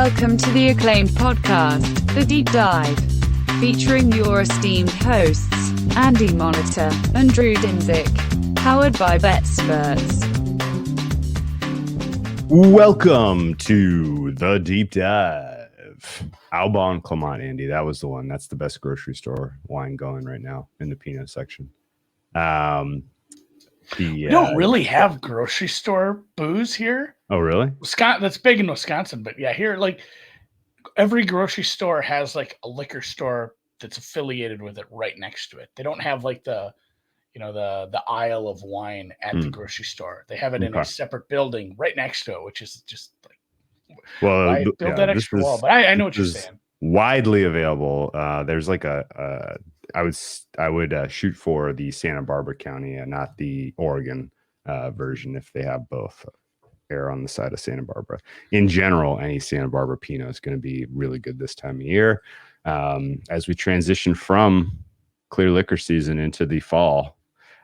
Welcome to the acclaimed podcast, The Deep Dive, featuring your esteemed hosts, Andy Monitor and Drew Dinzik, powered by BetSperts. Welcome to The Deep Dive. Albon Clement, Andy, that was the one. That's the best grocery store wine going right now in the peanut section. We don't really have grocery store booze here. Oh, really? Wisconsin, that's big in Wisconsin, but yeah, here, like, every grocery store has like a liquor store that's affiliated with it right next to it. They don't have like the aisle of wine at the grocery store. They have it in a separate building right next to it, which is just like, why build that extra wall? But I know what you're saying. Widely available. There's like I would shoot for the Santa Barbara County and not the Oregon version if they have both. Err on the side of Santa Barbara. In general, any Santa Barbara Pinot is going to be really good this time of year. As we transition from clear liquor season into the fall,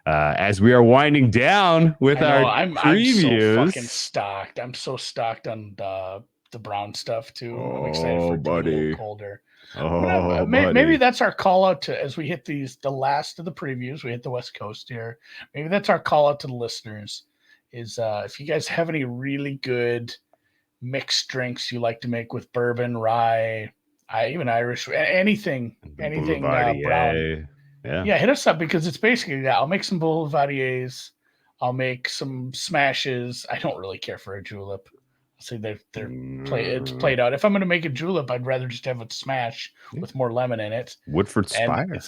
as we are winding down with I'm previews. so fucking stocked. I'm so stocked on the brown stuff too. I'm excited for it to be a little colder. Maybe that's our call out to, as we hit the last of the previews, we hit the West Coast here. Maybe that's our call out to the listeners. Is if you guys have any really good mixed drinks you like to make with bourbon, rye, even Irish, anything brown. Yeah, hit us up, because it's basically that. I'll make some Boulevardiers. I'll make some smashes. I don't really care for a julep. I'll say it's played out. If I'm going to make a julep, I'd rather just have a smash with more lemon in it. Woodford Spire.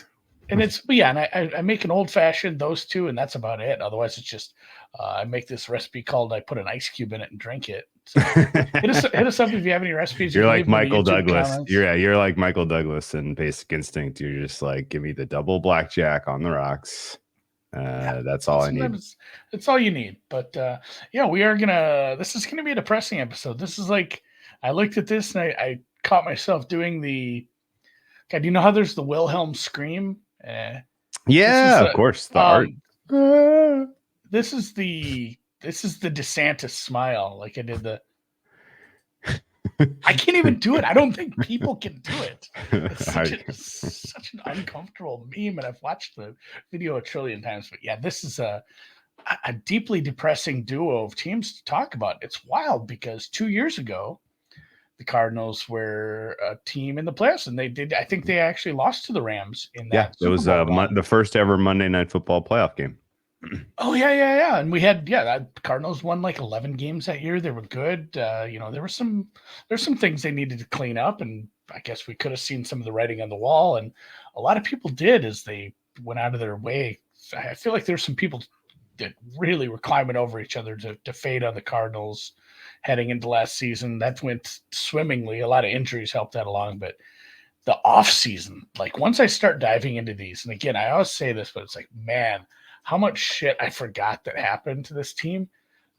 And I make an old fashioned, those two, and that's about it. Otherwise, it's just I make this recipe called I put an ice cube in it and drink it. So hit us up if you have any recipes. You're like Michael Douglas. You're like Michael Douglas in Basic Instinct. You're just like, give me the double blackjack on the rocks. That's all I need. It's all you need. But this is gonna be a depressing episode. This is like, I looked at this and I caught myself doing the. God, do you know how there's the Wilhelm scream? Of course. The art. This is the DeSantis smile. Like I did I can't even do it. I don't think people can do it. It's such an uncomfortable meme, and I've watched the video a trillion times. But yeah, this is a deeply depressing duo of teams to talk about. It's wild because 2 years ago, the Cardinals were a team in the playoffs, and I think they actually lost to the Rams in that. Yeah, it was the first ever Monday Night Football playoff game. Oh, yeah. And we had, Cardinals won like 11 games that year. They were good. There's some things they needed to clean up, and I guess we could have seen some of the writing on the wall, and a lot of people did as they went out of their way. I feel like there's some people that really were climbing over each other to fade on the Cardinals heading into last season. That went swimmingly. A lot of injuries helped that along, but the offseason, like once I start diving into these, and again, I always say this, but it's like, man, how much shit I forgot that happened to this team.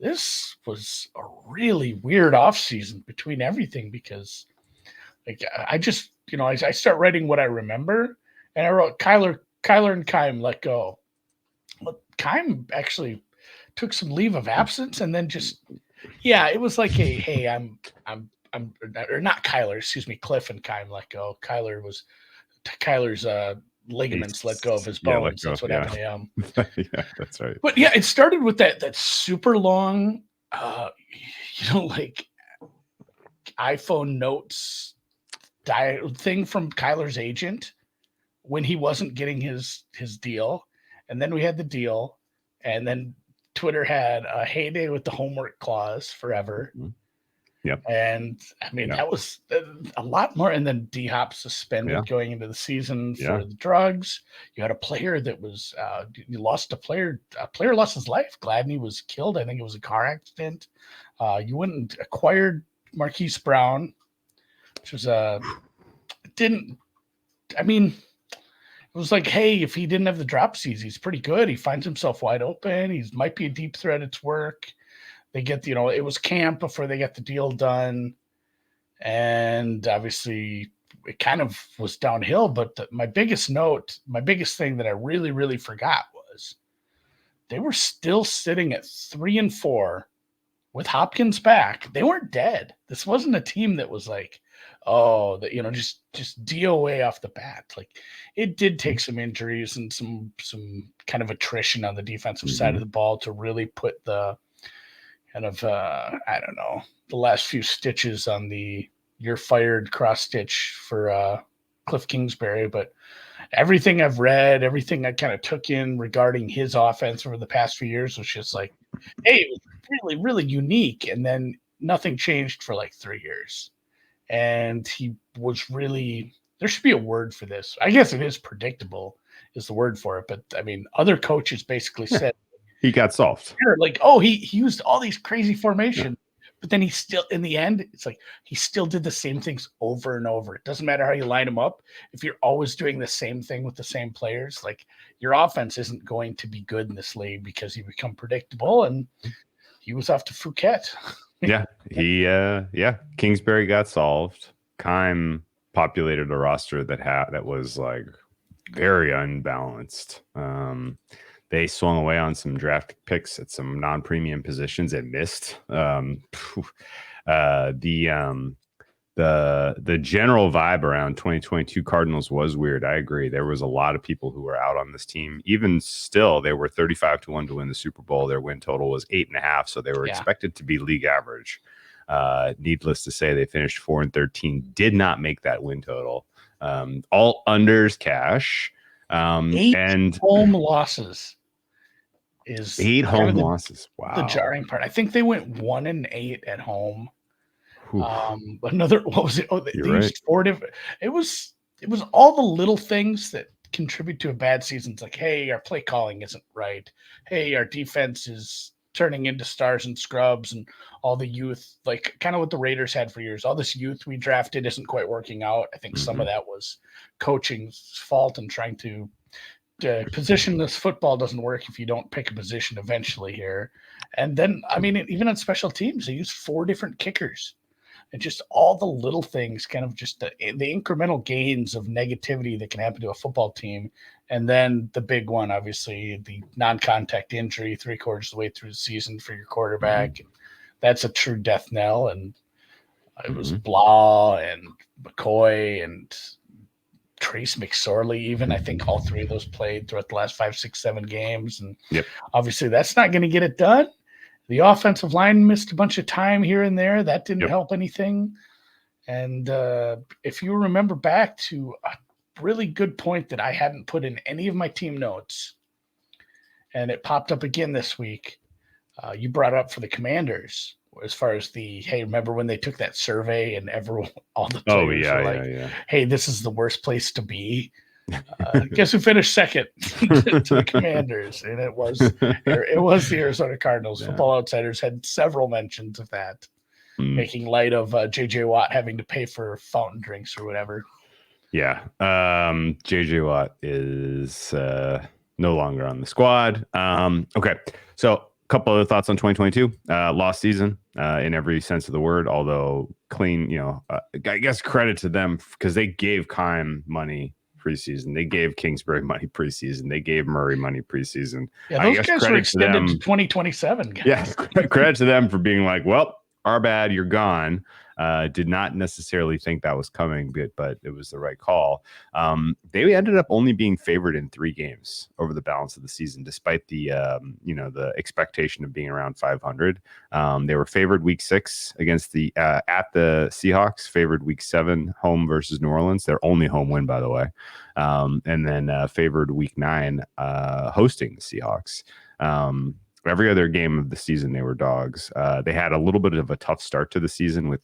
This was a really weird offseason between everything, because like I just, I start writing what I remember, and I wrote Kyler and Keim let go. Well, Keim actually took some leave of absence, and then just, it was like I'm or not Kyler, excuse me, Cliff and Keim let go. Kyler's ligaments let go of his bones. That's what happened to him. Yeah, that's right. But yeah, it started with that super long, like iPhone notes thing from Kyler's agent when he wasn't getting his deal. And then we had the deal, and then Twitter had a heyday with the homework clause forever. Mm-hmm. Yep. And I mean, that was a lot more. And then D-Hop suspended going into the season for the drugs. You had a player that was, you lost a player lost his life. Gladney was killed. I think it was a car accident. You went and acquired Marquise Brown, which was it was like, hey, if he didn't have the dropsies, he's pretty good. He finds himself wide open. He might be a deep threat at work. They get, it was camp before they got the deal done. And obviously it kind of was downhill. But my biggest thing that I really, really forgot was they were still sitting at 3-4 with Hopkins back, they weren't dead. This wasn't a team that was like, just DOA off the bat. Like, it did take some injuries and some kind of attrition on the defensive side of the ball to really put the kind of the last few stitches on the "you're fired" cross stitch for Cliff Kingsbury. But everything I've read, everything I kind of took in regarding his offense over the past few years was just like, hey, it was really, really unique. And then nothing changed for like 3 years. And he was really, there should be a word for this. I guess it is predictable is the word for it. But I mean, other coaches basically said he got solved. Like, oh, he used all these crazy formations. But then he still, in the end, it's like he still did the same things over and over. It doesn't matter how you line them up. If you're always doing the same thing with the same players, like your offense isn't going to be good in this league because you become predictable. And he was off to Phuket. Kingsbury got solved. Keim populated a roster that was like very unbalanced. They swung away on some draft picks at some non-premium positions and missed. The general vibe around 2022 Cardinals was weird. I agree. There was a lot of people who were out on this team. Even still, they were 35-1 to win the Super Bowl. Their win total was 8.5, so they were expected to be league average. Needless to say, they finished 4-13. Did not make that win total. All unders cash. 8 home losses. Is 8 home losses. Wow. The jarring part. I think they went 1-8 at home. Another, what was it? Oh, they used 4 different. It was all the little things that contribute to a bad season. It's like, hey, our play calling isn't right. Hey, our defense is turning into stars and scrubs, and all the youth, like kind of what the Raiders had for years. All this youth we drafted isn't quite working out. I think some of that was coaching's fault and trying to positionless football doesn't work if you don't pick a position eventually here. And then, I mean, even on special teams, they used 4 different kickers. And just all the little things, kind of just the incremental gains of negativity that can happen to a football team. And then the big one, obviously, the non-contact injury 3/4 of the way through the season for your quarterback. That's a true death knell. And it was Blah and McCoy and Trace McSorley, even. I think all 3 of those played throughout the last 5, 6, 7 games. And obviously that's not going to get it done. The offensive line missed a bunch of time here and there. That didn't help anything. And if you remember back to a really good point that I hadn't put in any of my team notes, and it popped up again this week, you brought up for the Commanders as far as hey, remember when they took that survey and all the players were like, hey, this is the worst place to be. Guess who finished second to the Commanders? And it was the Arizona Cardinals. Football Outsiders had several mentions of that, making light of J.J. Watt having to pay for fountain drinks or whatever. Yeah. J.J. Watt is no longer on the squad. Okay. So a couple other thoughts on 2022. Lost season in every sense of the word, although clean, I guess credit to them because they gave Keim money preseason. They gave Kingsbury money preseason. They gave Murray money preseason. Yeah, those guys were extended to 2027. Guys. Yeah, credit to them for being like, well, our bad, you're gone. Did not necessarily think that was coming, but it was the right call. They ended up only being favored in 3 games over the balance of the season, despite the the expectation of being around 500. They were favored week 6 against at the Seahawks, favored week 7 home versus New Orleans, their only home win, by the way, and then favored week 9 hosting the Seahawks. Every other game of the season, they were dogs. They had a little bit of a tough start to the season with,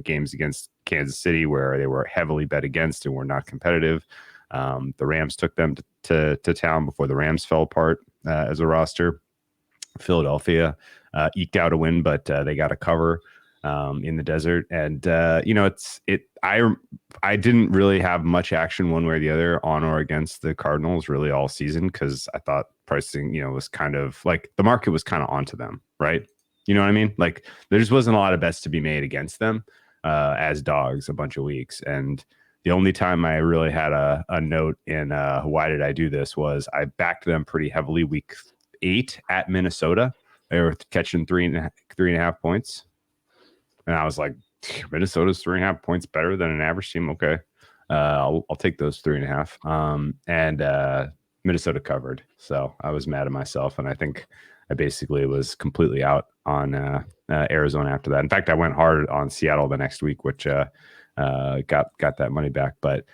games against Kansas City where they were heavily bet against and were not competitive. The Rams took them to town before the Rams fell apart as a roster. Philadelphia eked out a win, but they got a cover in the desert. And, I didn't really have much action one way or the other on or against the Cardinals really all season because I thought pricing, was kind of like the market was kind of onto them, right? You know what I mean? Like there just wasn't a lot of bets to be made against them as dogs a bunch of weeks. And the only time I really had a note in why did I do this was I backed them pretty heavily week 8 at Minnesota. They were catching 3.5 points. And I was like, Minnesota's 3.5 points better than an average team. Okay. I'll take those 3.5. And Minnesota covered. So I was mad at myself. And I think I basically was completely out on Arizona after that. In fact, I went hard on Seattle the next week, which got that money back. But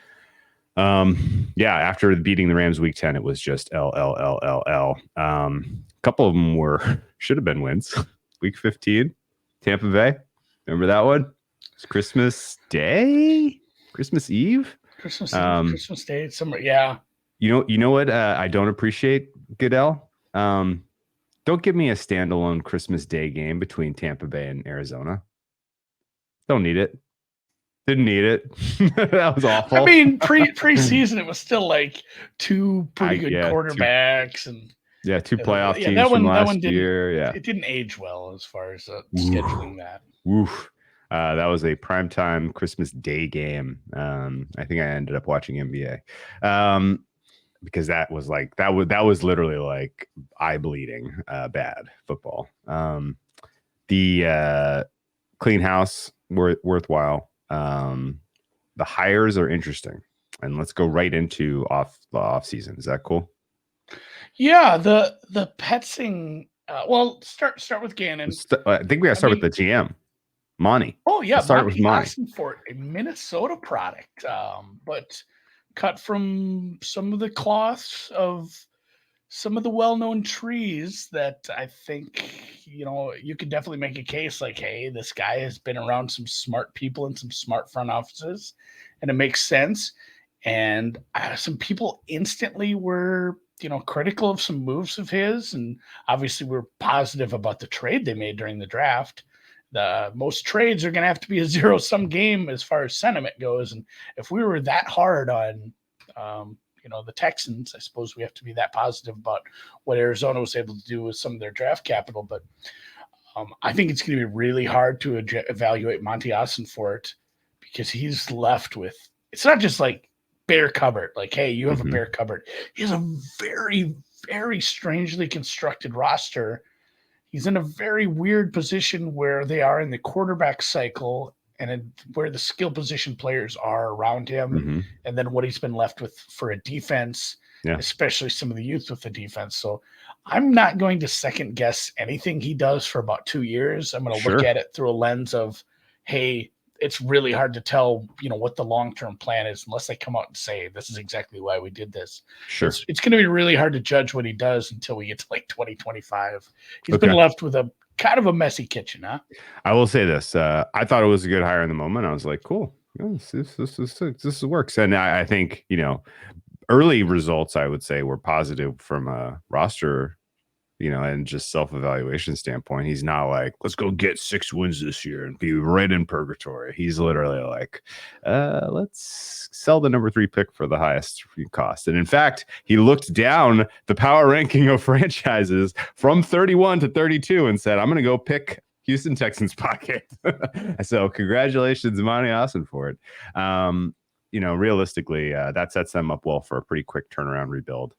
after beating the Rams week 10, it was just L. A couple of them should have been wins. Week 15, Tampa Bay. Remember that one? It's Christmas Day, Christmas Eve, Christmas Day, somewhere. Yeah. You know what? I don't appreciate, Goodell. Don't give me a standalone Christmas Day game between Tampa Bay and Arizona. Don't need it. Didn't need it. That was awful. I mean, preseason, it was still like two pretty good quarterbacks and two playoff teams from last year. Yeah, it didn't age well as far as scheduling that. Woof. That was a primetime Christmas Day game. I think I ended up watching NBA because that was literally like eye bleeding bad football. The clean house worthwhile. The hires are interesting, and let's go right into the off season. Is that cool? Yeah, the Petsing. Well, start with Gannon. I think we got to start with the GM, Monty. Oh yeah, let's start with Monty. For a Minnesota product, but cut from some of the cloths of some of the well-known trees that I think, you could definitely make a case like, hey, this guy has been around some smart people and some smart front offices, and it makes sense. And some people instantly were, critical of some moves of his, and obviously we're positive about the trade they made during the draft. Most trades are going to have to be a zero-sum game as far as sentiment goes, and if we were that hard on the Texans, I suppose we have to be that positive about what Arizona was able to do with some of their draft capital. But I think it's going to be really hard to evaluate Monty Ossenfort, because he's left with, it's not just like bare cupboard. Like, hey, you have a bare cupboard. He has a very, very strangely constructed roster. He's in a very weird position where they are in the quarterback cycle, and where the skill position players are around him, and then what he's been left with for a defense, especially some of the youth with the defense. So I'm not going to second guess anything he does for about 2 years. I'm going to look at it through a lens of, hey, it's really hard to tell, what the long-term plan is unless they come out and say, this is exactly why we did this. Sure. It's going to be really hard to judge what he does until we get to like 2025. He's been left with a kind of a messy kitchen, huh? I will say this. I thought it was a good hire in the moment. I was like, cool. This works. And I think, early results, I would say, were positive from a roster, and just self-evaluation standpoint. He's not like, let's go get 6 wins this year and be right in purgatory. He's literally like, let's sell the number 3 pick for the highest cost. And in fact, he looked down the power ranking of franchises from 31 to 32 and said, I'm going to go pick Houston Texans pocket. So congratulations, Monty Ossenfort. Realistically, that sets them up well for a pretty quick turnaround rebuild.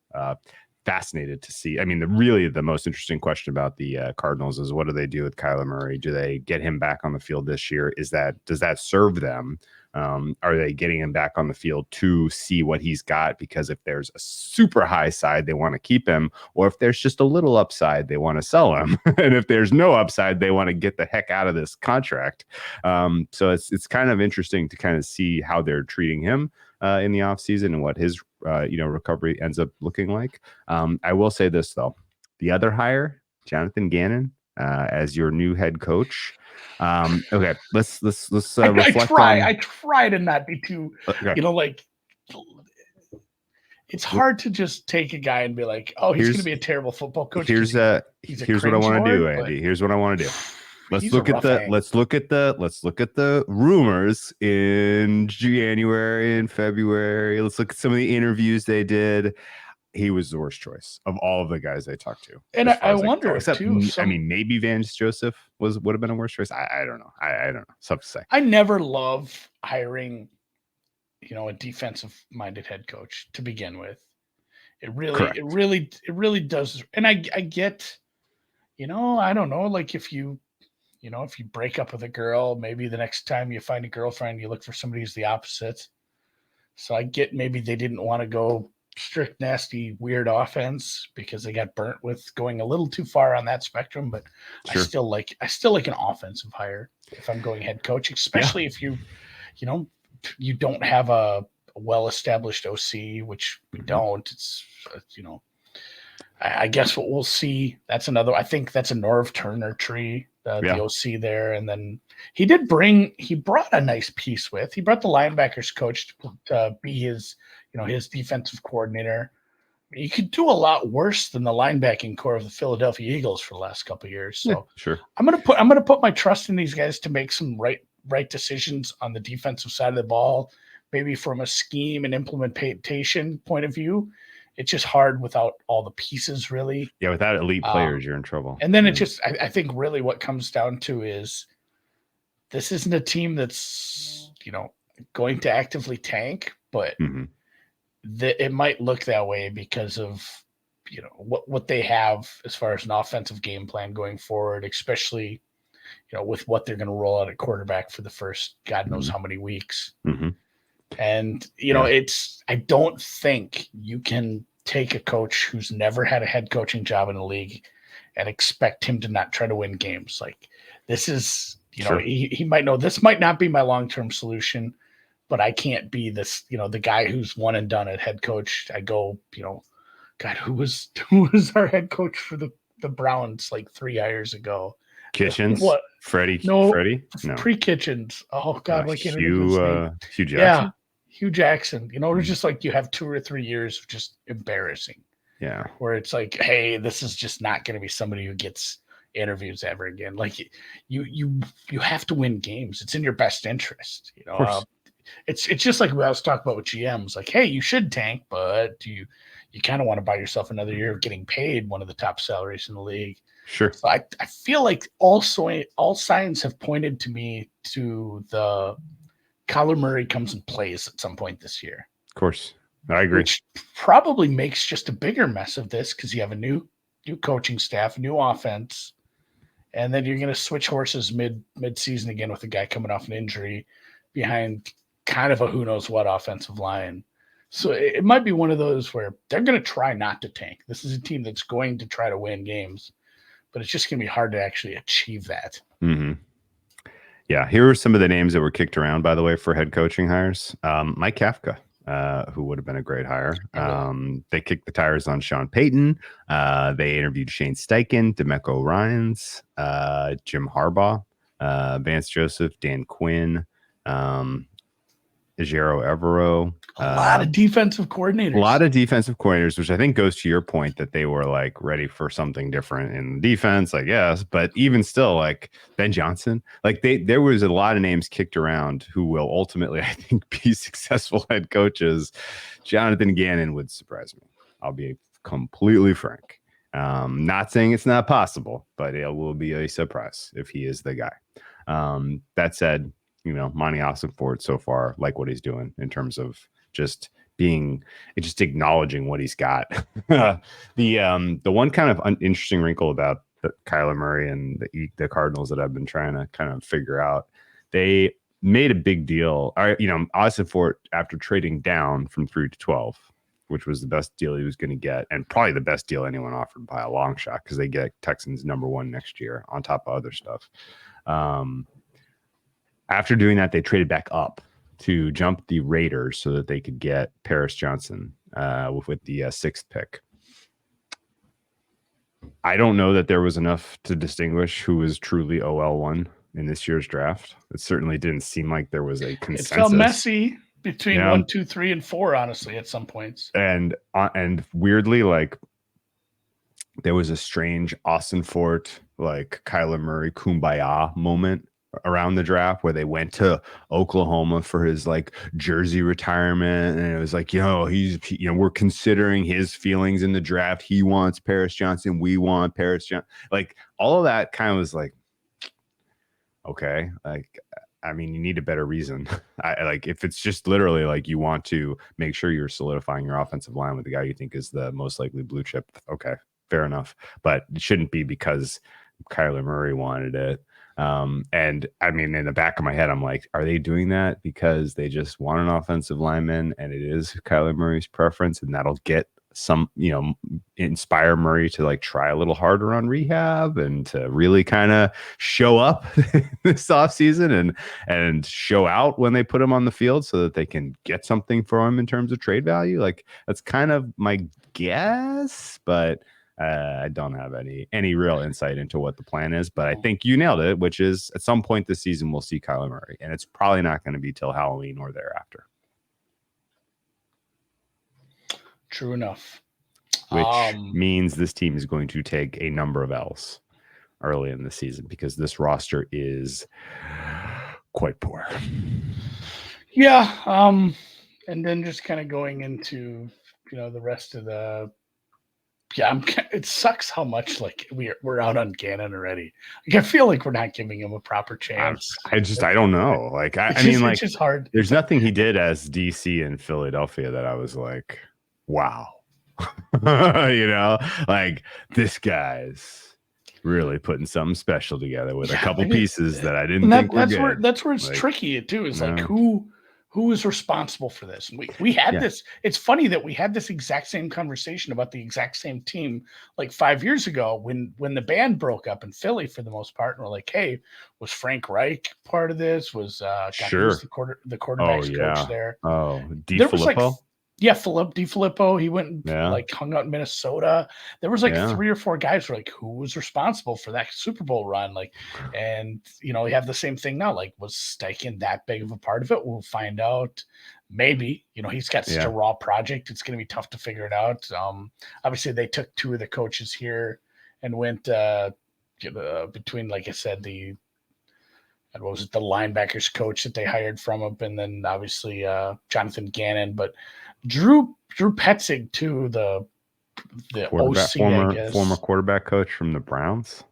Fascinated to see. I mean, the most interesting question about the Cardinals is, what do they do with Kyler Murray? Do they get him back on the field this year? Does that serve them? Are they getting him back on the field to see what he's got? Because if there's a super high side, they want to keep him, or if there's just a little upside, they want to sell him. And if there's no upside, they want to get the heck out of this contract. So it's kind of interesting to kind of see how they're treating him in the offseason and what his recovery ends up looking like. I will say this though, the other hire, Jonathan Gannon, as your new head coach. Okay, let's reflect. I try to not be too, it's hard to just take a guy and be like, oh, he's going to be a terrible football coach. Here's what I want to do, Andy. Here's what I want to do. Let's look at the rumors in January and February. Let's look at some of the interviews they did. He was the worst choice of all of the guys they talked to. And I wonder too. Maybe Vance Joseph would have been a worse choice. I don't know. I don't know. It's tough to say. I never love hiring, a defensive-minded head coach to begin with. It really does. And I get, I don't know. Like if you break up with a girl, maybe the next time you find a girlfriend, you look for somebody who's the opposite. So I get maybe they didn't want to go strict, nasty, weird offense because they got burnt with going a little too far on that spectrum. But Sure. I still like an offensive hire if I'm going head coach, especially if you don't have a well-established OC, which we don't. It's I guess what we'll see. I think that's a Norv Turner tree, the OC there. And then he brought a nice piece with. He brought the linebackers coach to be his defensive coordinator. You could do a lot worse than the linebacking core of the Philadelphia Eagles for the last couple of years. So sure. I'm gonna put my trust in these guys to make some right decisions on the defensive side of the ball, maybe from a scheme and implementation point of view. It's just hard without all the pieces, really. Yeah, without elite players, you're in trouble. And then I think really what comes down to is this isn't a team that's, going to actively tank, but it might look that way because of, what they have as far as an offensive game plan going forward, especially, with what they're going to roll out at quarterback for the first God knows how many weeks. And, I don't think you can take a coach who's never had a head coaching job in the league and expect him to not try to win games. Like this is, he might know this might not be my long-term solution, but I can't be this, the guy who's one and done at head coach. I go, God, who was our head coach for the Browns like 3 years ago? Kitchens? What? Freddie? No, No. Pre-Kitchens. Oh God, what can't Hugh Jackson? Yeah, Hugh Jackson. It's just like you have 2 or 3 years of just embarrassing. Yeah. Where it's like, hey, this is just not going to be somebody who gets interviews ever again. Like you have to win games. It's in your best interest. It's just like what I was talking about with GMs. Like, hey, you should tank, but you kind of want to buy yourself another year of getting paid one of the top salaries in the league. Sure. So I feel like all signs have pointed to me to the Kyler Murray comes and plays at some point this year. Of course. I agree. Which probably makes just a bigger mess of this because you have a new coaching staff, new offense, and then you're going to switch horses mid-season again with a guy coming off an injury behind kind of a who knows what offensive line. So it might be one of those where they're going to try not to tank. This is a team that's going to try to win games, but it's just going to be hard to actually achieve that. Yeah, here are some of the names that were kicked around, by the way, for head coaching hires. Mike Kafka, who would have been a great hire. They kicked the tires on Sean Payton. They interviewed Shane Steichen, DeMeco Ryans, Jim Harbaugh, Vance Joseph, Dan Quinn, Ejiro Evero. A lot of defensive coordinators. Which I think goes to your point that they were like ready for something different in defense, I guess. But even still, like Ben Johnson, like there was a lot of names kicked around who will ultimately, I think, be successful head coaches. Jonathan Gannon would surprise me. I'll be completely frank. Not saying it's not possible, but it will be a surprise if he is the guy. That said, Monty Ossenfort so far, like what he's doing in terms of just acknowledging what he's got. The one kind of interesting wrinkle about the Kyler Murray and the Cardinals that I've been trying to kind of figure out, they made a big deal. Ossenfort, after trading down from 3 to 12, which was the best deal he was going to get, and probably the best deal anyone offered by a long shot because they get Texans #1 next year on top of other stuff. After doing that, they traded back up to jump the Raiders so that they could get Paris Johnson with the 6th pick. I don't know that there was enough to distinguish who was truly OL1 in this year's draft. It certainly didn't seem like there was a consensus. It felt messy between 1, 2, 3, and 4, honestly, at some points. And weirdly, like there was a strange Ossenfort, like Kyler Murray kumbaya moment around the draft where they went to Oklahoma for his like jersey retirement, and it was like, we're considering his feelings in the draft. He wants Paris Johnson, we want Paris Johnson. Like all of that kind of was like, okay, like I mean, you need a better reason. Like if it's just literally like you want to make sure you're solidifying your offensive line with the guy you think is the most likely blue chip. Okay, fair enough, but it shouldn't be because Kyler Murray wanted it. And I mean, in the back of my head, I'm like, are they doing that because they just want an offensive lineman and it is Kyler Murray's preference, and that'll get some, inspire Murray to like try a little harder on rehab and to really kind of show up this offseason and show out when they put him on the field so that they can get something for him in terms of trade value? Like, that's kind of my guess, but I don't have any real insight into what the plan is, but I think you nailed it, which is at some point this season we'll see Kyler Murray, and it's probably not going to be till Halloween or thereafter. True enough. Which means this team is going to take a number of L's early in the season because this roster is quite poor. Yeah. And then just kind of going into, the rest of the. Yeah, it sucks how much like we're out on Gannon already. Like, I feel like we're not giving him a proper chance. I don't know. Like I mean, like, it's just hard. There's nothing he did as DC in Philadelphia that I was like, wow. Like, this guy's really putting something special together with a couple pieces that I didn't think were good. That's where it's tricky too. Is like who is responsible for this? And we had this. It's funny that we had this exact same conversation about the exact same team like 5 years ago when the band broke up in Philly for the most part. And we're like, hey, was Frank Reich part of this? Was the quarterback's coach there? Oh, DiFilippo? Philip DiFilippo. He went and hung out in Minnesota. There was 3 or 4 guys who were like, who was responsible for that Super Bowl run? Like, and we have the same thing now. Like, was Steichen that big of a part of it? We'll find out. Maybe. He's got such a raw project. It's going to be tough to figure it out. Obviously, they took 2 of the coaches here and went between, like I said, the linebackers coach that they hired from him, and then obviously Jonathan Gannon, but Drew Petzing too, the OC, I guess. Former quarterback coach from the Browns.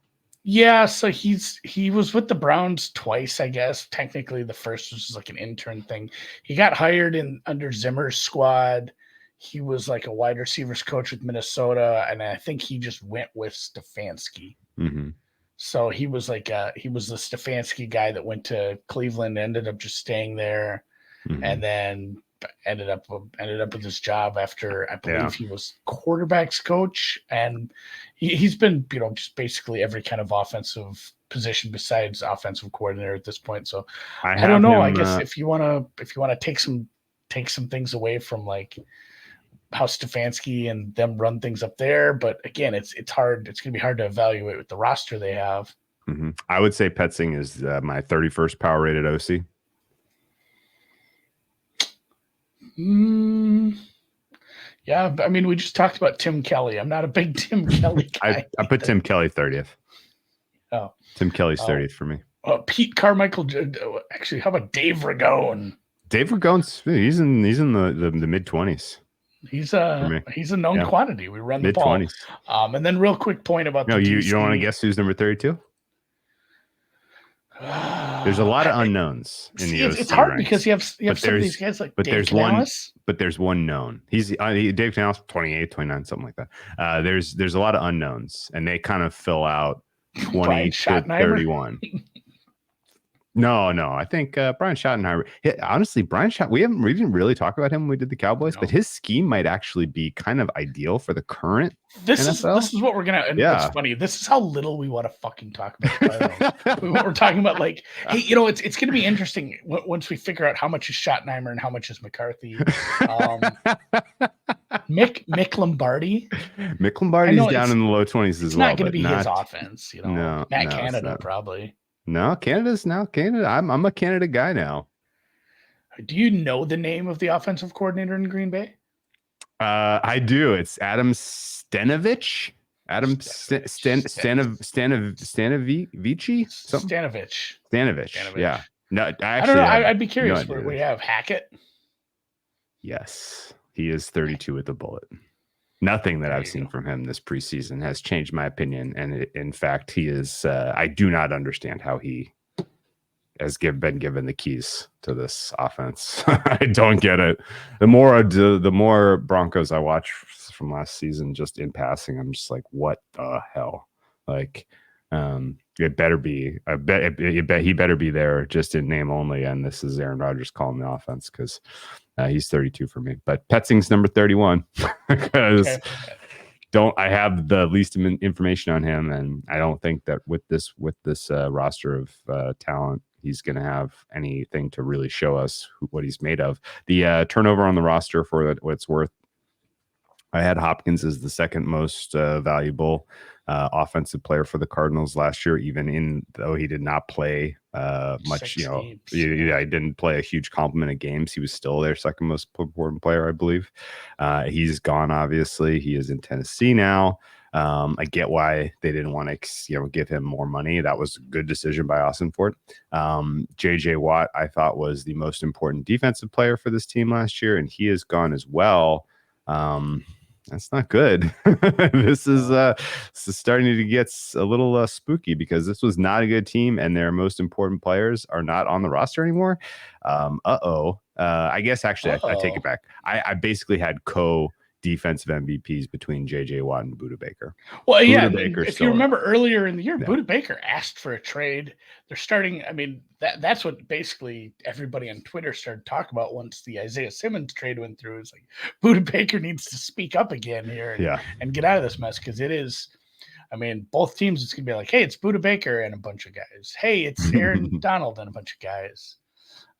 Yeah, so he was with the Browns twice, I guess. Technically, the first was just like an intern thing. He got hired under Zimmer's squad. He was like a wide receivers coach with Minnesota, and I think he just went with Stefanski. Mm-hmm. So he was the Stefanski guy that went to Cleveland, ended up just staying there, and then ended up with this job after I believe he was quarterbacks coach, and he's been just basically every kind of offensive position besides offensive coordinator at this point. So I don't know. I guess if you want to take some things away from like how Stefanski and them run things up there, but again, it's hard. It's going to be hard to evaluate with the roster they have. Mm-hmm. I would say Petzing is my 31st power rated OC. Yeah, I mean, we just talked about Tim Kelly. I'm not a big Tim Kelly guy. I put Tim Kelly 30th. Oh, Tim Kelly's 30th for me. Pete Carmichael. Actually, how about Dave Ragone? Dave Ragone's he's in the mid 20s. He's a known quantity. We run the ball. Mid-20s. And then real quick point about you don't want to guess who's number 32? There's a lot of unknowns in the OC it's hard ranks, because you have some of these guys like Dave Canales. But there's one known. He's Dave Canales, 28, 29, something like that. There's a lot of unknowns, and they kind of fill out 20 to 31. No, I think Brian Schottenheimer. Honestly, we didn't really talk about him when we did the Cowboys, but his scheme might actually be kind of ideal for the current NFL. This is what we're gonna. And it's funny. This is how little we want to fucking talk about. We're talking about like, hey, it's gonna be interesting once we figure out how much is Schottenheimer and how much is McCarthy. Mick Lombardi. Mick Lombardi's down in the low 20s as well. It's not going to be his offense, Matt Canada probably. No, Canada's now Canada. I'm a Canada guy now. Do you know the name of the offensive coordinator in Green Bay? I do. It's Adam Stanovich. Stanovich. Stanovich. Yeah. No, I don't know. I'd be curious. We have Hackett. Yes, he is 32 with a bullet. Nothing that I've seen from him this preseason has changed my opinion. And in fact, he is, I do not understand how he been given the keys to this offense. I don't get it. The more Broncos I watch from last season, just in passing, I'm just like, what the hell? Like, it better be. I bet he better be there just in name only. And this is Aaron Rodgers calling the offense because he's 32 for me. But Petzing's number 31 because. I have the least information on him, and I don't think that with this roster of talent, he's going to have anything to really show us what he's made of. The turnover on the roster, for what it's worth, I had Hopkins as the second most valuable offensive player for the Cardinals last year, though he did not play much. He didn't play a huge complement of games. He was still their second most important player, I believe. He's gone. Obviously, he is in Tennessee now. I get why they didn't want to, give him more money. That was a good decision by Austin Fort. JJ Watt, I thought, was the most important defensive player for this team last year, and he is gone as well. That's not good. This is starting to get a little spooky because this was not a good team, and their most important players are not on the roster anymore. I guess actually I take it back. I basically had defensive MVPs between JJ Watt and Budda Baker. Well, yeah, if you remember earlier in the year, Budda Baker asked for a trade. They're starting. I mean, that's what basically everybody on Twitter started talking about once the Isaiah Simmons trade went through. It's like Budda Baker needs to speak up again here and get out of this mess, because it is. I mean, both teams, it's gonna be like, hey, it's Budda Baker and a bunch of guys. Hey, it's Aaron Donald and a bunch of guys.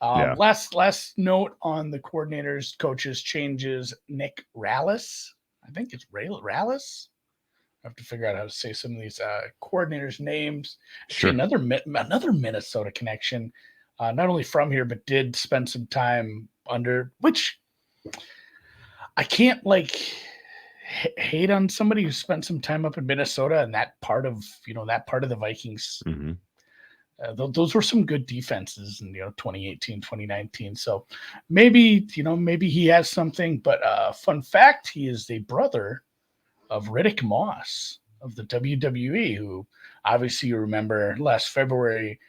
Last note on the coordinators, coaches changes. Nick Rallis, I think it's Rallis. I have to figure out how to say some of these coordinators' names. Sure. Another Minnesota connection, not only from here but did spend some time under. Which I can't hate on somebody who spent some time up in Minnesota and that part of the Vikings. Mm-hmm. Those were some good defenses in 2018, 2019. So maybe he has something. But fun fact, he is the brother of Riddick Moss of the WWE, who obviously you remember last February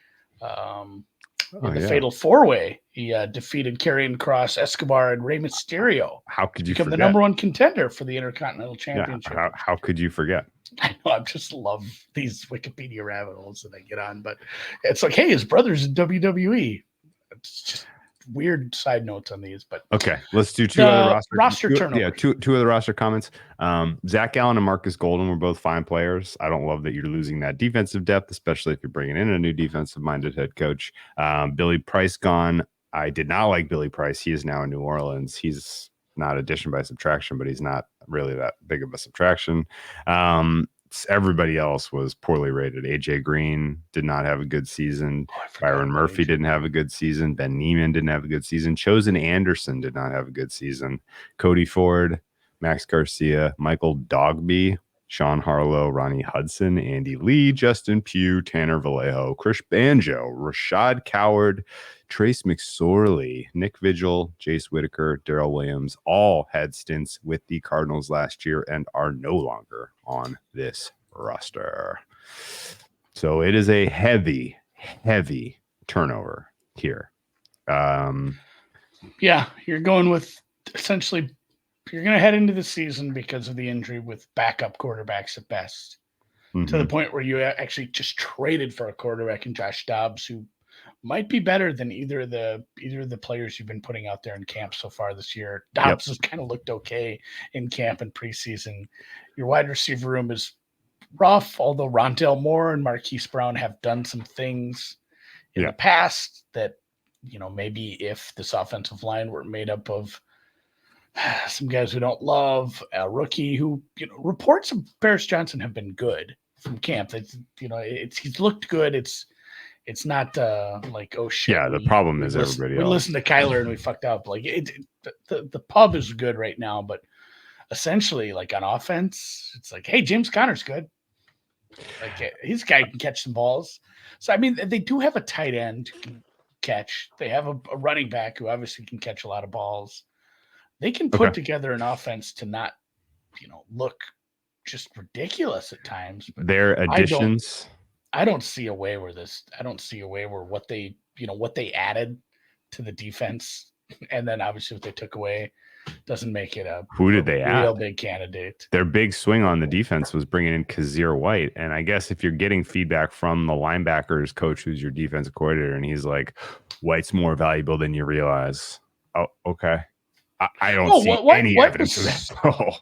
in the Fatal 4-Way, he defeated Karrion Kross, Escobar, and Rey Mysterio. How could you become the number one contender for the Intercontinental Championship? Yeah, how could you forget? I know, I just love these Wikipedia rabbit holes that I get on, but it's like, hey, his brother's in WWE. It's just weird side notes on these, but okay, let's do two other roster turnovers. Yeah, two other roster comments. Zach Allen and Marcus Golden were both fine players. I don't love that you're losing that defensive depth, especially if you're bringing in a new defensive-minded head coach. Billy Price gone. I did not like Billy Price. He is now in New Orleans. He's not addition by subtraction, but he's not really that big of a subtraction. Everybody else was poorly rated. AJ Green did not have a good season. Byron Murphy didn't have a good season. Ben Neiman didn't have a good season. Chosen Anderson did not have a good season. Cody Ford, Max Garcia, Michael Dogby, Sean Harlow, Ronnie Hudson, Andy Lee, Justin Pugh, Tanner Vallejo, Chris Banjo, Rashad Coward, Trace McSorley, Nick Vigil, Jace Whitaker, Darrell Williams, all had stints with the Cardinals last year and are no longer on this roster. So it is a heavy, heavy turnover here. Yeah, you're going with essentially, you're going to head into the season because of the injury with backup quarterbacks at best, to the point where you actually just traded for a quarterback in Josh Dobbs, who might be better than either of the players you've been putting out there in camp so far this year. Dobbs has kind of looked okay in camp and preseason. Your wide receiver room is rough, although Rondale Moore and Marquise Brown have done some things in the past that, maybe if this offensive line were made up of some guys we don't love, a rookie who, reports of Paris Johnson have been good from camp. He's looked good. It's not like, oh shit. Yeah, the problem is everybody else. We listened to Kyler and we fucked up. Like the pub is good right now, but essentially, like on offense, it's like, hey, James Conner's good. Like he's a guy who can catch some balls. So I mean, they do have a tight end who can catch. They have a running back who obviously can catch a lot of balls. They can put together an offense to not, look just ridiculous at times. But their additions. I don't see a way where what they what they added to the defense, and then obviously what they took away doesn't make it a Who did they real add? big candidate. Their big swing on the defense was bringing in Kazir White. And I guess if you're getting feedback from the linebackers coach, who's your defensive coordinator, and he's like, White's more valuable than you realize. Oh, okay. I don't see any evidence of that. Oh.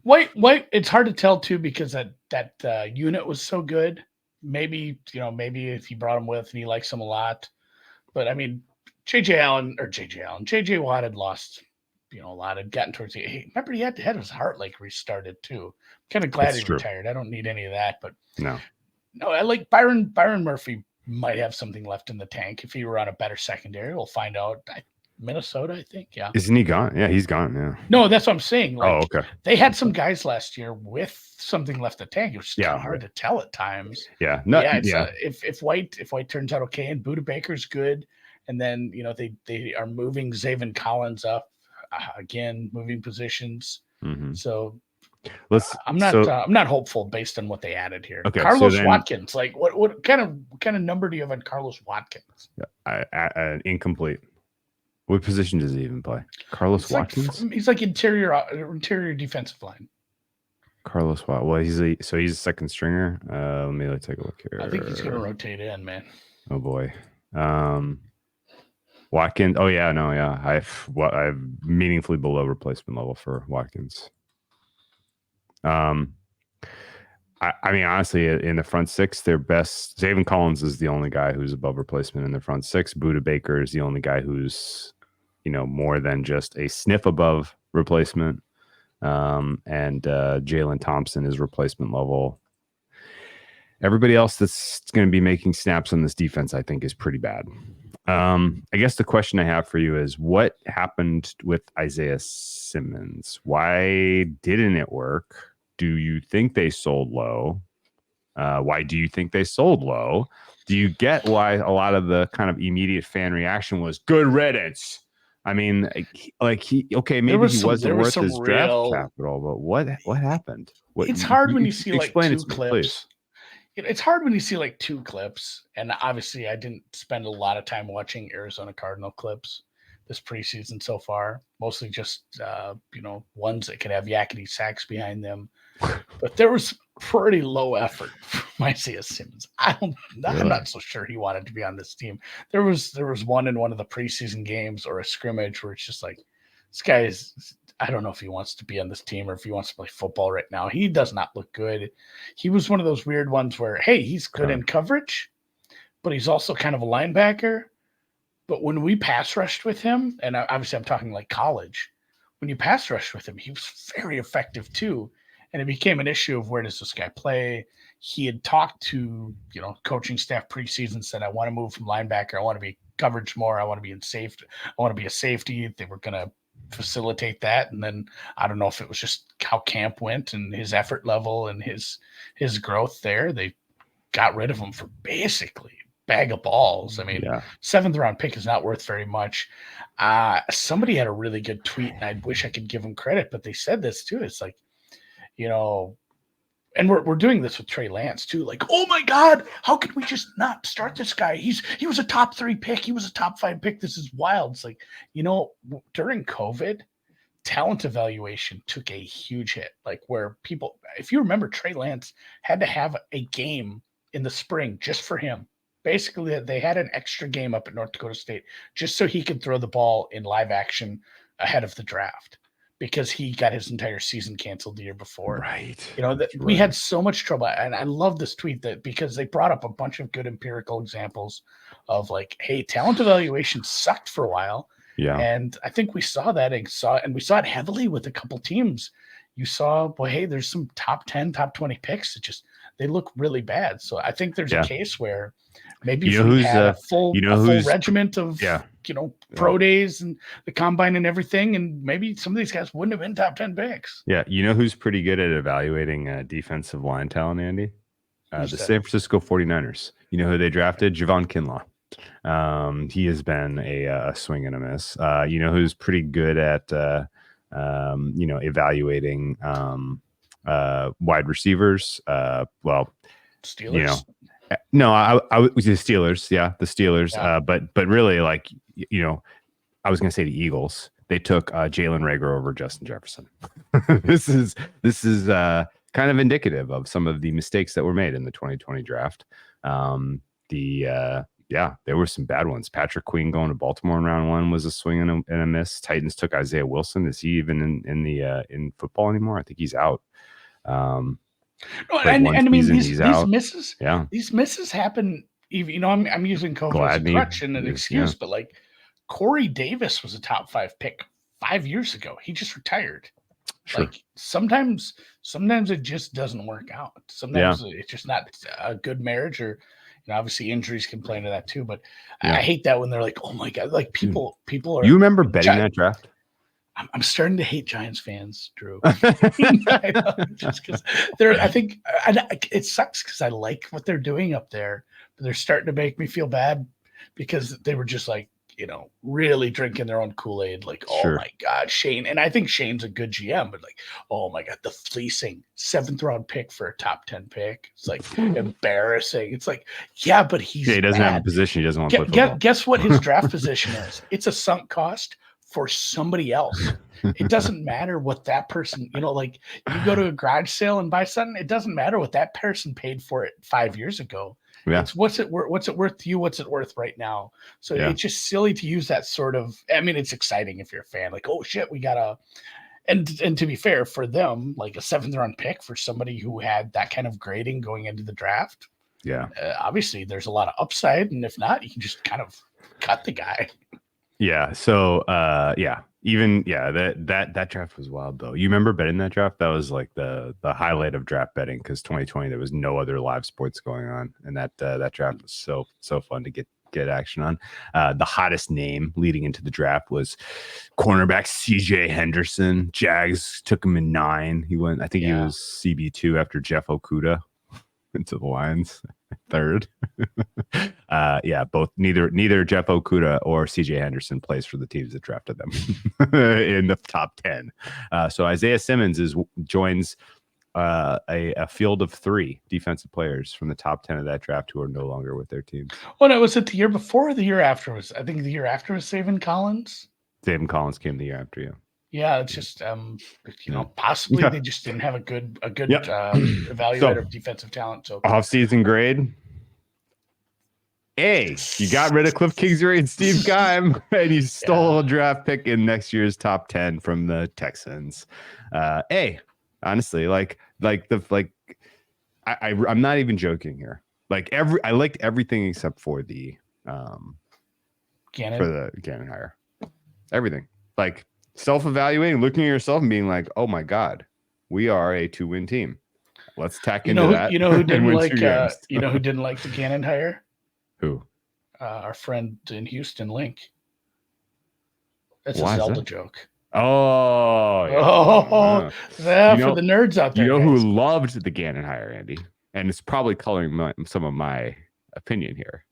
White, it's hard to tell too, because that unit was so good. Maybe if he brought him with and he likes him a lot. But I mean, JJ Watt had lost a lot, had gotten towards the. Hey, remember he had his heart like restarted too. Kind of glad he retired. I don't need any of that, but no, I like Byron Murphy might have something left in the tank if he were on a better secondary. We'll find out. Minnesota, I think. Yeah. Isn't he gone? Yeah, he's gone. Yeah. No, that's what I'm saying. Like, okay. They had some guys last year with something left in the tank. It was kind of hard to tell at times. Yeah. If White turns out okay and Buda Baker's good, and then they are moving Zaven Collins up again, moving positions. Mm-hmm. So I'm not hopeful based on what they added here. Okay, Carlos Watkins, like what kind of number do you have on Carlos Watkins? Incomplete. What position does he even play? Carlos Watkins? He's like interior defensive line. Carlos Watkins. Well, he's a second stringer. Let me take a look here. I think he's going to rotate in, man. Oh boy. Watkins. Oh yeah, no, yeah. I've meaningfully below replacement level for Watkins. I mean, honestly, in the front six, their best. Zaven Collins is the only guy who's above replacement in the front six. Buda Baker is the only guy who's, more than just a sniff above replacement. And Jalen Thompson is replacement level. Everybody else that's going to be making snaps on this defense, I think, is pretty bad. I guess the question I have for you is, what happened with Isaiah Simmons? Why didn't it work? Do you think they sold low? Why do you think they sold low? Do you get why a lot of the kind of immediate fan reaction was good riddance? I mean, maybe he wasn't worth his draft capital, but what happened? It's hard when you see like two clips. It's hard when you see like two clips, and obviously I didn't spend a lot of time watching Arizona Cardinal clips this preseason so far, mostly just ones that could have yakety sacks behind them. But there was pretty low effort from Isaiah Simmons. I'm not so sure he wanted to be on this team. There was one in one of the preseason games or a scrimmage where it's just like, this guy is, I don't know if he wants to be on this team or if he wants to play football right now. He does not look good. He was one of those weird ones where, hey, he's good in coverage, but he's also kind of a linebacker. But when we pass rushed with him, and obviously I'm talking like college, when you pass rushed with him, he was very effective too. And it became an issue of, where does this guy play? He had talked to, coaching staff preseason, said, I want to move from linebacker. I want to be coverage more. I want to be in safety. I want to be a safety. They were going to facilitate that. And then I don't know if it was just how camp went and his effort level and his growth there. They got rid of him for basically bag of balls. I mean, 7th round pick is not worth very much. Somebody had a really good tweet, and I wish I could give him credit, but they said this too. It's like, and we're doing this with Trey Lance too. Like, oh my God, how could we just not start this guy? He was a top 3 pick. He was a top 5 pick. This is wild. It's like, during COVID, talent evaluation took a huge hit. Like, where people, if you remember, Trey Lance had to have a game in the spring just for him. Basically, they had an extra game up at North Dakota State just so he could throw the ball in live action ahead of the draft, because he got his entire season canceled the year before. Right. We had so much trouble. And I love this tweet because they brought up a bunch of good empirical examples of like, hey, talent evaluation sucked for a while. Yeah. And I think we saw that and we saw it heavily with a couple teams. You saw, well, hey, there's some top 10, top 20 picks. They look really bad. So I think there's a case where maybe if we had a full regiment of pro days and the combine and everything, and maybe some of these guys wouldn't have been top 10 picks. Yeah, who's pretty good at evaluating defensive line talent, Andy? The San Francisco 49ers. You know who they drafted? Javon Kinlaw. He has been a swing and a miss. Who's pretty good at evaluating wide receivers? Steelers. No, I was the Steelers. Yeah, the Steelers. Yeah. But really, like, I was going to say the Eagles. They took Jalen Reagor over Justin Jefferson. this is kind of indicative of some of the mistakes that were made in the 2020 draft. There were some bad ones. Patrick Queen going to Baltimore in round 1 was a swing and a miss. Titans took Isaiah Wilson. Is he even in football anymore? I think he's out. No, and I mean these misses. Yeah, these misses happen. Even I'm using Kovo as a crutch and an excuse, but like Corey Davis was a top 5 pick 5 years ago. He just retired. Sure. Like sometimes it just doesn't work out. Sometimes it's just not a good marriage, or obviously injuries can play into that too. But I hate that when they're like, oh my god, like people are. You remember betting that draft? I'm starting to hate Giants fans, Drew. I know, just because I think it sucks because I like what they're doing up there, but they're starting to make me feel bad because they were just like, really drinking their own Kool-Aid. Like, oh my God, Shane. And I think Shane's a good GM, but like, oh my God, the fleecing 7th round pick for a top 10 pick. It's like embarrassing. It's like, yeah, but he doesn't have a position. He doesn't want to play football. Guess what his draft position is? It's a sunk cost for somebody else. It doesn't matter what that person, like you go to a garage sale and buy something. It doesn't matter what that person paid for it 5 years ago. Yeah. It's what's it worth to you? What's it worth right now? So it's just silly to use that sort of, I mean, it's exciting if you're a fan, like, oh shit, we got and to be fair for them, like a 7th round pick for somebody who had that kind of grading going into the draft. Yeah. Obviously there's a lot of upside. And if not, you can just kind of cut the guy. Yeah. So, that draft was wild though. You remember betting that draft? That was like the highlight of draft betting, because 2020 there was no other live sports going on, and that draft was so fun to get action on. The hottest name leading into the draft was cornerback CJ Henderson. Jags took him in 9. He went, I think he was CB2 after Jeff Okudah into the Lions. 3rd. Both neither Jeff Okudah or CJ Henderson plays for the teams that drafted them in the top 10. So Isaiah Simmons joins a field of 3 defensive players from the top 10 of that draft who are no longer with their teams. Well, no, was it the year before or the year after? I think the year after was Zaven Collins. Zaven Collins came the year after, yeah. Yeah, it's just possibly they just didn't have a good evaluator of defensive talent. So off-season grade. A, you got rid of Cliff Kingsbury and Steve Keim, and you stole a draft pick in next year's top 10 from the Texans. Honestly, I'm not even joking here. Like I liked everything except for the Gannon hire. Everything. Like self-evaluating, looking at yourself and being like, oh my God, we are a 2-win team. Let's tack into that. You know who didn't like who didn't like the Gannon hire? Who? Our friend in Houston, Link. That's a Zelda joke. Oh, yeah. For the nerds out there. You know who loved the Gannon hire, Andy? And it's probably coloring some of my opinion here.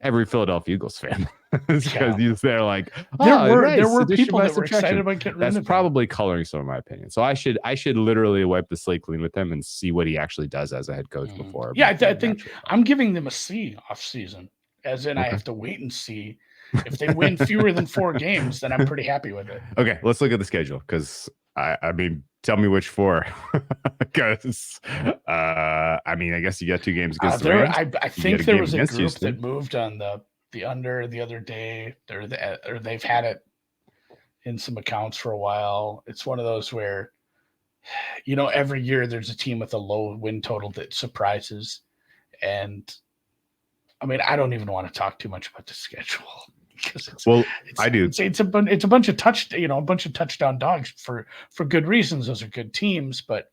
Every Philadelphia Eagles fan. Because they're like, there were people that were excited about getting rid of him. That's probably coloring some of my opinion. So I should literally wipe the slate clean with them and see what he actually does as a head coach before. Yeah, I think I'm giving them a C off season. As in, I have to wait and see. If they win fewer than 4 games, then I'm pretty happy with it. Okay, let's look at the schedule, because I mean, tell me which 4. Because I guess you got 2 games against the Rams. I think there was a group that moved on the under the other day, or they've had it in some accounts for a while. It's one of those where, every year there's a team with a low win total that surprises, and I mean, I don't even want to talk too much about the schedule, because I do. It's a bunch of touchdown dogs for good reasons. Those are good teams, but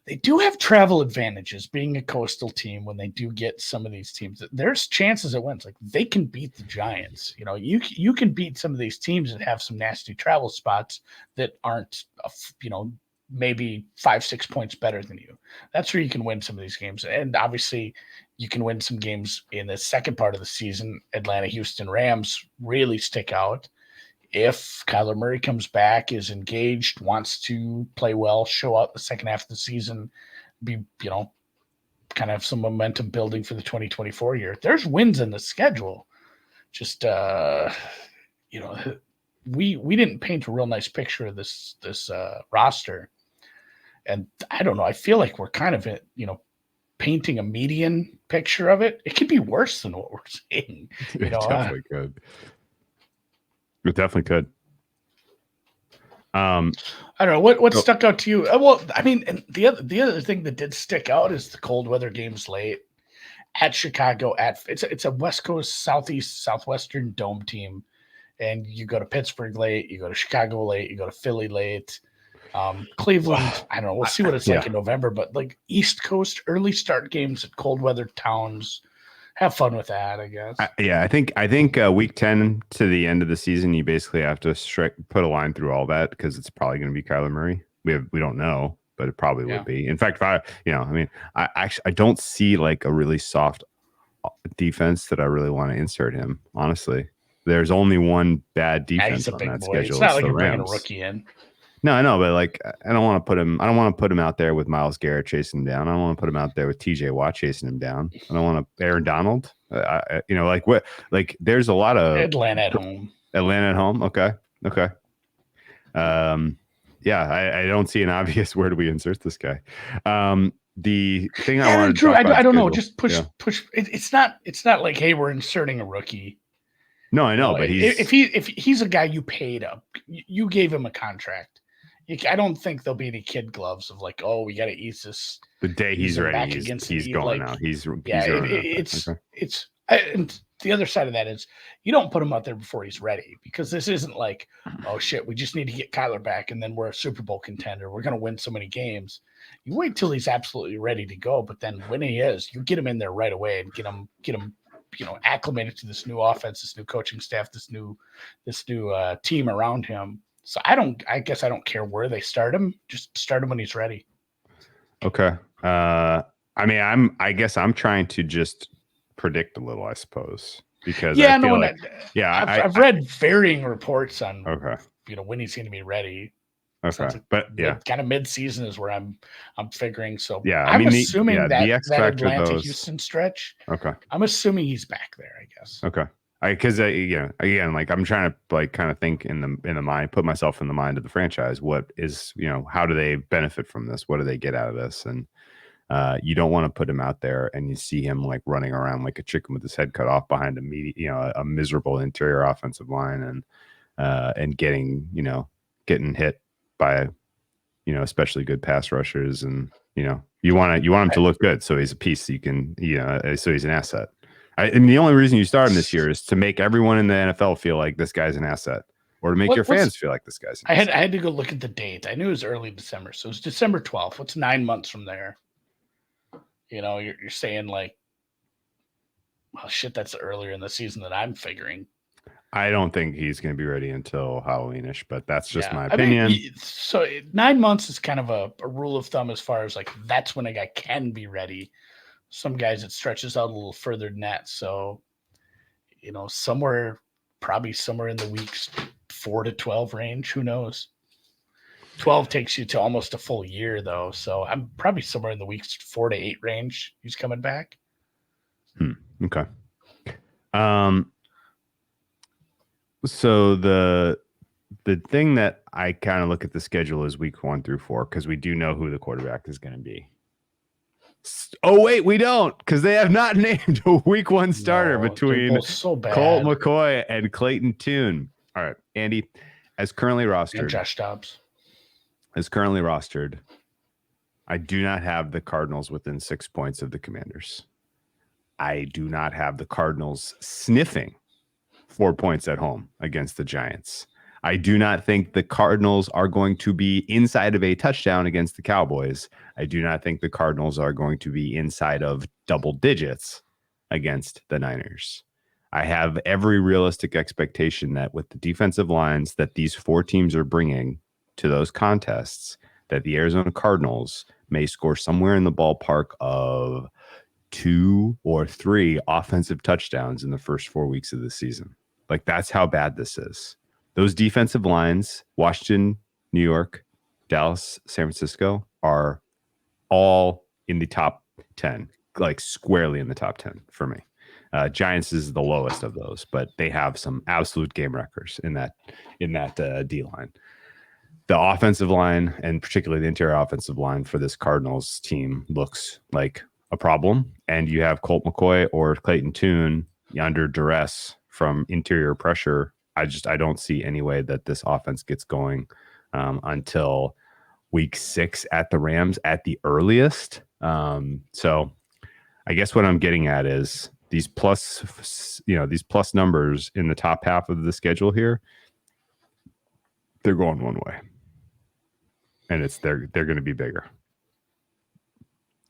they do have travel advantages being a coastal team. When they do get some of these teams, there's chances it wins. Like they can beat the Giants. You can beat some of these teams that have some nasty travel spots that aren't, maybe 5-6 points better than you. That's where you can win some of these games. And obviously you can win some games in the second part of the season. Atlanta, Houston, Rams really stick out. If Kyler Murray comes back, is engaged, wants to play well, show out the second half of the season, be, kind of have some momentum building for the 2024 year. There's wins in the schedule. Just we didn't paint a real nice picture of this roster, and I don't know. I feel like we're kind of painting a median picture of it. It could be worse than what we're seeing. It definitely could. It definitely could. I don't know what stuck out to you. Well, I mean, and the other thing that did stick out is the cold weather games late at Chicago. It's a West Coast, Southwestern dome team, and you go to Pittsburgh late, you go to Chicago late, you go to Philly late. Cleveland, I don't know. We'll see what it's like in November, but like East Coast early start games at cold weather towns. Have fun with that, I guess. I think week 10 to the end of the season, you basically have to put a line through all that because it's probably going to be Kyler Murray. We don't know, but it probably would be. In fact, I don't see like a really soft defense that I really want to insert him. Honestly, there's only one bad defense on that schedule. It's not like you're bringing a rookie in. No, I know, but like I don't want to put him out there with Myles Garrett chasing him down. I don't want to put him out there with TJ Watt chasing him down. I don't want to Aaron Donald. There's a lot of Atlanta at home. Okay. I don't see an obvious where do we insert this guy. The thing I wanted to I don't know. Just push. It's not like, hey, we're inserting a rookie. No, I know, but if he's a guy you paid up, you gave him a contract. I don't think there'll be any kid gloves of like, oh, we got to ease this. The day he's ready, he's going out. And the other side of that is you don't put him out there before he's ready, because this isn't like, oh shit, we just need to get Kyler back and then we're a Super Bowl contender. We're going to win so many games. You wait till he's absolutely ready to go, but then when he is, you get him in there right away and get him acclimated to this new offense, this new coaching staff, this new team around him. So I guess I don't care where they start him. Just start him when he's ready. Okay. I guess I'm trying to just predict a little, I suppose, because I've read varying reports on when he's going to be ready. Okay, kind of mid-season is where I'm figuring. So I'm assuming that Atlanta Houston stretch. Okay, I'm assuming he's back there, I guess. Okay. Because again, like I'm trying to like kind of think in the mind, put myself in the mind of the franchise. What is, how do they benefit from this? What do they get out of this? And you don't want to put him out there and you see him like running around like a chicken with his head cut off behind a miserable interior offensive line and getting hit by especially good pass rushers, and you want him to look good, so he's a piece you can so he's an asset. And the only reason you start him this year is to make everyone in the NFL feel like this guy's an asset, or to make your fans feel like this guy's an asset. I had to go look at the date. I knew it was early December, so it was December 12th. What's 9 months from there? You're saying like, well, shit, that's earlier in the season than I'm figuring. I don't think he's going to be ready until Halloweenish, but that's just my opinion. So 9 months is kind of a rule of thumb as far as like that's when a guy can be ready. Some guys it stretches out a little further than that. So, probably somewhere in the weeks 4 to 12 range. Who knows? 12 takes you to almost a full year, though. So I'm probably somewhere in the weeks 4 to 8 range. He's coming back. Okay. So the thing that I kind of look at the schedule is week 1 through 4, because we do know who the quarterback is going to be. Oh wait, we don't, because they have not named a week 1 starter between Colt McCoy and Clayton Tune. All right, Andy, as currently rostered, and Josh Dobbs. As currently rostered, I do not have the Cardinals within 6 points of the Commanders. I do not have the Cardinals sniffing 4 points at home against the Giants. I do not think the Cardinals are going to be inside of a touchdown against the Cowboys. I do not think the Cardinals are going to be inside of double digits against the Niners. I have every realistic expectation that with the defensive lines that these 4 teams are bringing to those contests, that the Arizona Cardinals may score somewhere in the ballpark of 2 or 3 offensive touchdowns in the first 4 weeks of the season. Like, that's how bad this is. Those defensive lines, Washington, New York, Dallas, San Francisco, are all in the top 10 like squarely in the top 10 for me. Giants is the lowest of those, but they have some absolute game wreckers in that D line. The offensive line, and particularly the interior offensive line for this Cardinals team, looks like a problem. And you have Colt McCoy or Clayton Tune under duress from interior pressure. I don't see any way that this offense gets going until week 6 at the Rams at the earliest. So I guess what I'm getting at is these plus numbers in the top half of the schedule here, they're going one way. And they're going to be bigger.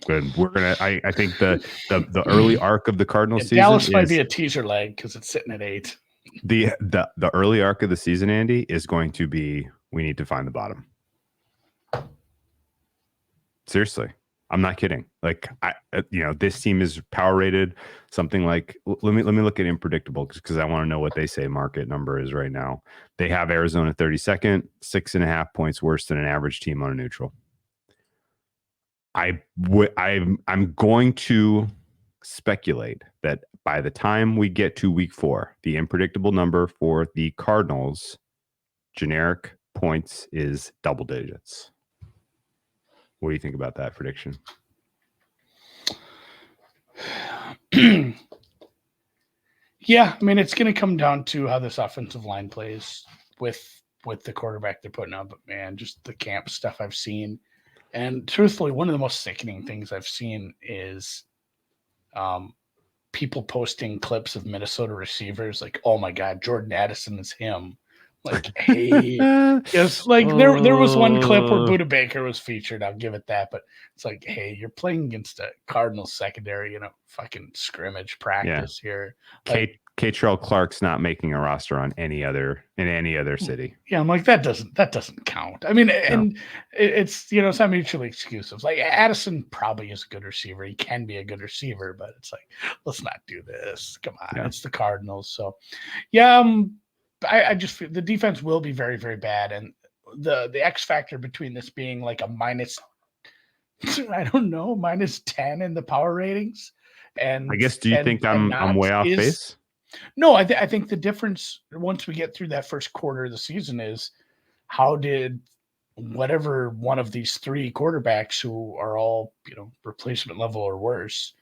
And we're gonna. I think the early arc of the Cardinals season. Dallas might be a teaser leg because it's sitting at 8. The early arc of the season, Andy, is going to be we need to find the bottom. Seriously, I'm not kidding. Like this team is power rated something like. Let me look at Unpredictable because I want to know what they say market number is right now. They have Arizona 32nd, 6.5 points worse than an average team on a neutral. I'm going to speculate that by the time we get to week 4, the unpredictable number for the Cardinals generic points is double digits. What do you think about that prediction? Yeah, I mean, it's going to come down to how this offensive line plays with the quarterback they're putting up. But man, just the camp stuff I've seen. And truthfully, one of the most sickening things I've seen is people posting clips of Minnesota receivers like, oh my God, Jordan Addison is him. Like, hey, yes, like there was one clip where Budda Baker was featured. I'll give it that, but it's like, hey, you're playing against a Cardinals secondary, fucking scrimmage practice here. Like, Catrell Clark's not making a roster in any other city. Yeah, I'm like that doesn't count. I mean, no. And it's it's not mutually exclusive. Like Addison probably is a good receiver. He can be a good receiver, but it's like, let's not do this. Come on, It's the Cardinals. So, yeah. I just feel the defense will be very, very bad. And the X factor between this being like a minus 10 in the power ratings. And I guess, do you think I'm way off base? No, I think the difference once we get through that first quarter of the season is how did whatever one of these 3 quarterbacks who are all, replacement level or worse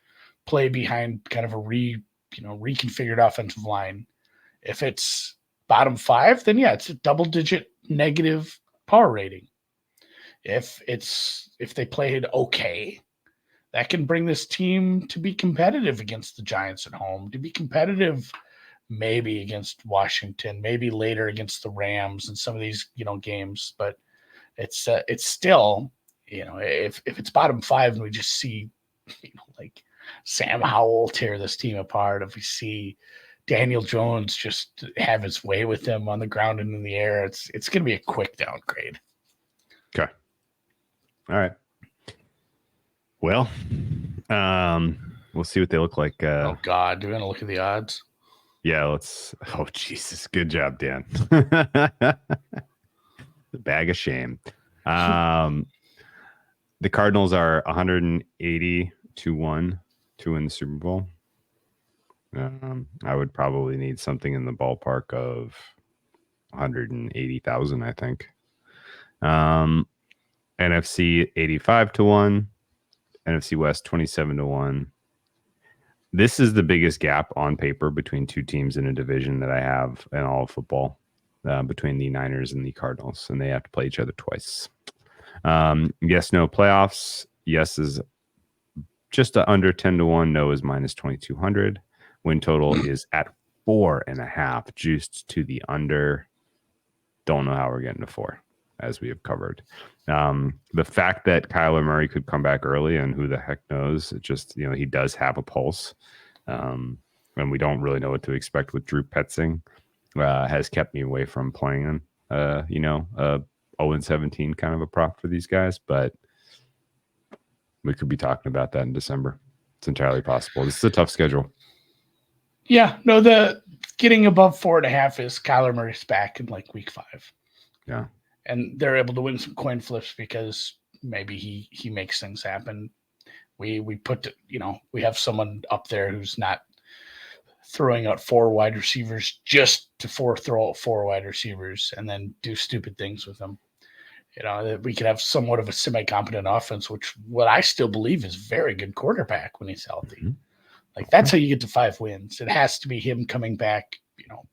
play behind kind of a reconfigured offensive line. If it's bottom 5, then it's a double-digit negative power rating. If they played okay, that can bring this team to be competitive against the Giants at home, to be competitive maybe against Washington, maybe later against the Rams and some of these games. But it's still if it's bottom 5 and we just see like Sam Howell tear this team apart, if we see Daniel Jones just have his way with them on the ground and in the air, it's going to be a quick downgrade. Okay. All right. Well, we'll see what they look like. Oh God, do you want to look at the odds? Yeah, let's. Oh Jesus, good job, Dan. The bag of shame. The Cardinals are 180 to 1 to win the Super Bowl. I would probably need something in the ballpark of 180,000, I think. NFC 85 to 1, NFC West 27 to 1. This is the biggest gap on paper between 2 teams in a division that I have in all of football, between the Niners and the Cardinals, and they have to play each other twice. Yes, no playoffs. Yes is just under 10 to 1. No is minus 2,200. Win total is at 4.5, juiced to the under. Don't know how we're getting to 4, as we have covered. The fact that Kyler Murray could come back early, and who the heck knows, it just, he does have a pulse. And we don't really know what to expect with Drew Petzing, has kept me away from playing, a 0-17 kind of a prop for these guys. But we could be talking about that in December. It's entirely possible. This is a tough schedule. Yeah, no, the getting above 4.5 is Kyler Murray's back in like week 5. Yeah. And they're able to win some coin flips because maybe he makes things happen We put, we have someone up there who's not throwing out 4 wide receivers just to throw out 4 wide receivers and then do stupid things with them. That we could have somewhat of a semi-competent offense, which what I still believe is very good quarterback when he's healthy. Mm-hmm. Like that's how you get to 5 wins. It has to be him coming back,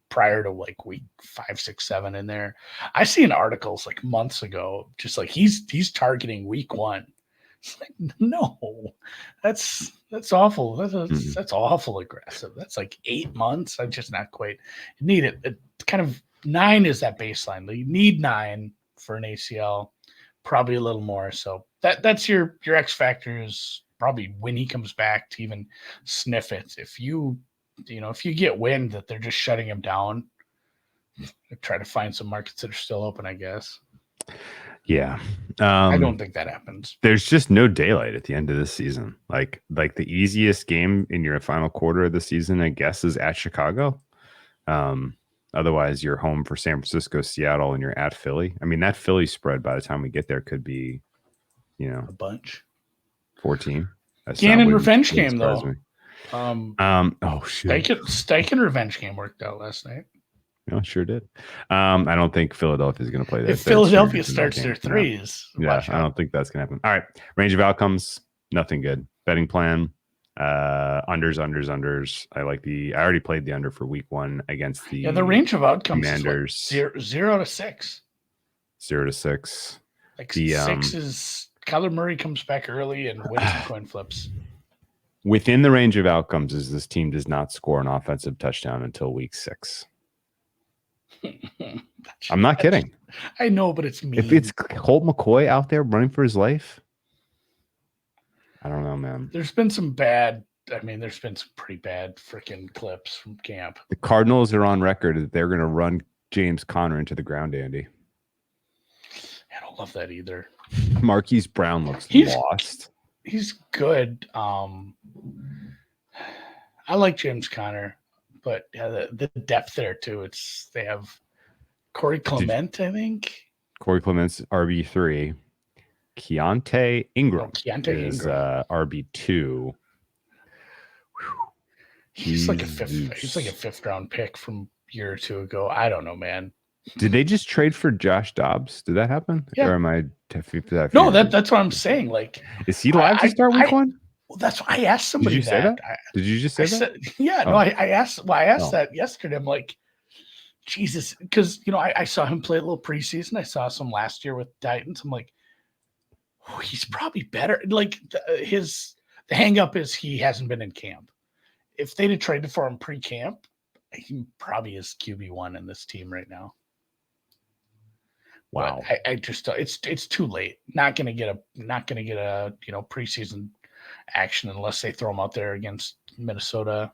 prior to like week 5, 6, 7 in there. I seen articles like months ago, just like he's targeting week 1. It's like, no, that's awful. That's awful aggressive. That's like 8 months. I'm just not quite need it. It kind of 9 is that baseline. You need 9 for an ACL, probably a little more. So that's your X factor is probably when he comes back to even sniff it. If you get wind that they're just shutting him down, try to find some markets that are still open, I guess. Yeah. I don't think that happens. There's just no daylight at the end of this season. Like the easiest game in your final quarter of the season, I guess, is at Chicago. Otherwise, you're home for San Francisco, Seattle, and you're at Philly. I mean, that Philly spread by the time we get there could be, a bunch. 14. Gannon revenge game, though. Me. Oh, shoot. Steichen revenge game worked out last night. No, sure did. I don't think Philadelphia is going to play that. If Philadelphia starts their threes. Yeah, I don't think that's going to happen. All right. Range of outcomes, nothing good. Betting plan, unders. I already played the under for week 1 against the the range of outcomes Commanders. Is like 0 to 6. 0 to 6. Like 6 is Kyler Murray comes back early and wins the coin flips. Within the range of outcomes is this team does not score an offensive touchdown until week 6. I'm not kidding. I know, but it's mean. If it's Colt McCoy out there running for his life, I don't know, man. There's been some pretty bad freaking clips from camp. The Cardinals are on record that they're going to run James Conner into the ground, Andy. I don't love that either. Marquise Brown looks lost. He's good. I like James Conner. But the depth there too. They have Corey Clement, I think. Corey Clement's RB3. Keontae Ingram is RB2. He's like a fifth round pick from a year or 2 ago. I don't know, man. Did they just trade for Josh Dobbs? Did that happen? Yeah. Or am I? No, that's what I'm saying. Like, is he live to start week 1? Well, that's why I asked somebody. Did you say that? Did you just say that? Yeah, no, I asked that yesterday. I'm like, Jesus, because I saw him play a little preseason. I saw some last year with Titans. I'm like, he's probably better. Like the hang up is he hasn't been in camp. If they'd have traded for him pre-camp, he probably is QB1 in this team right now. Wow, but I just it's too late. Not gonna get a preseason action unless they throw him out there against Minnesota.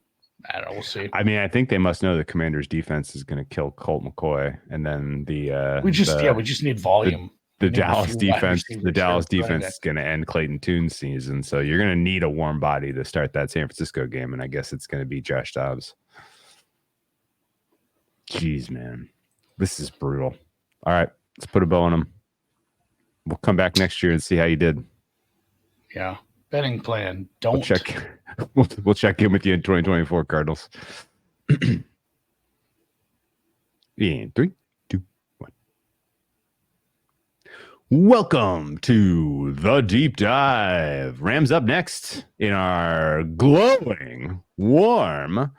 I don't know. We'll see. I mean, I think they must know the Commanders' defense is going to kill Colt McCoy, and then we just need volume. The Dallas defense is going to end Clayton Tune's season, so you're going to need a warm body to start that San Francisco game, and I guess it's going to be Josh Dobbs. Jeez, man, this is brutal. All right, let's put a bow on him. We'll come back next year and see how you did. Yeah. Betting plan. Don't check. We'll check in with you in 2024, Cardinals. In 3, 2, 1. Welcome to the deep dive. Rams up next in our glowing, warm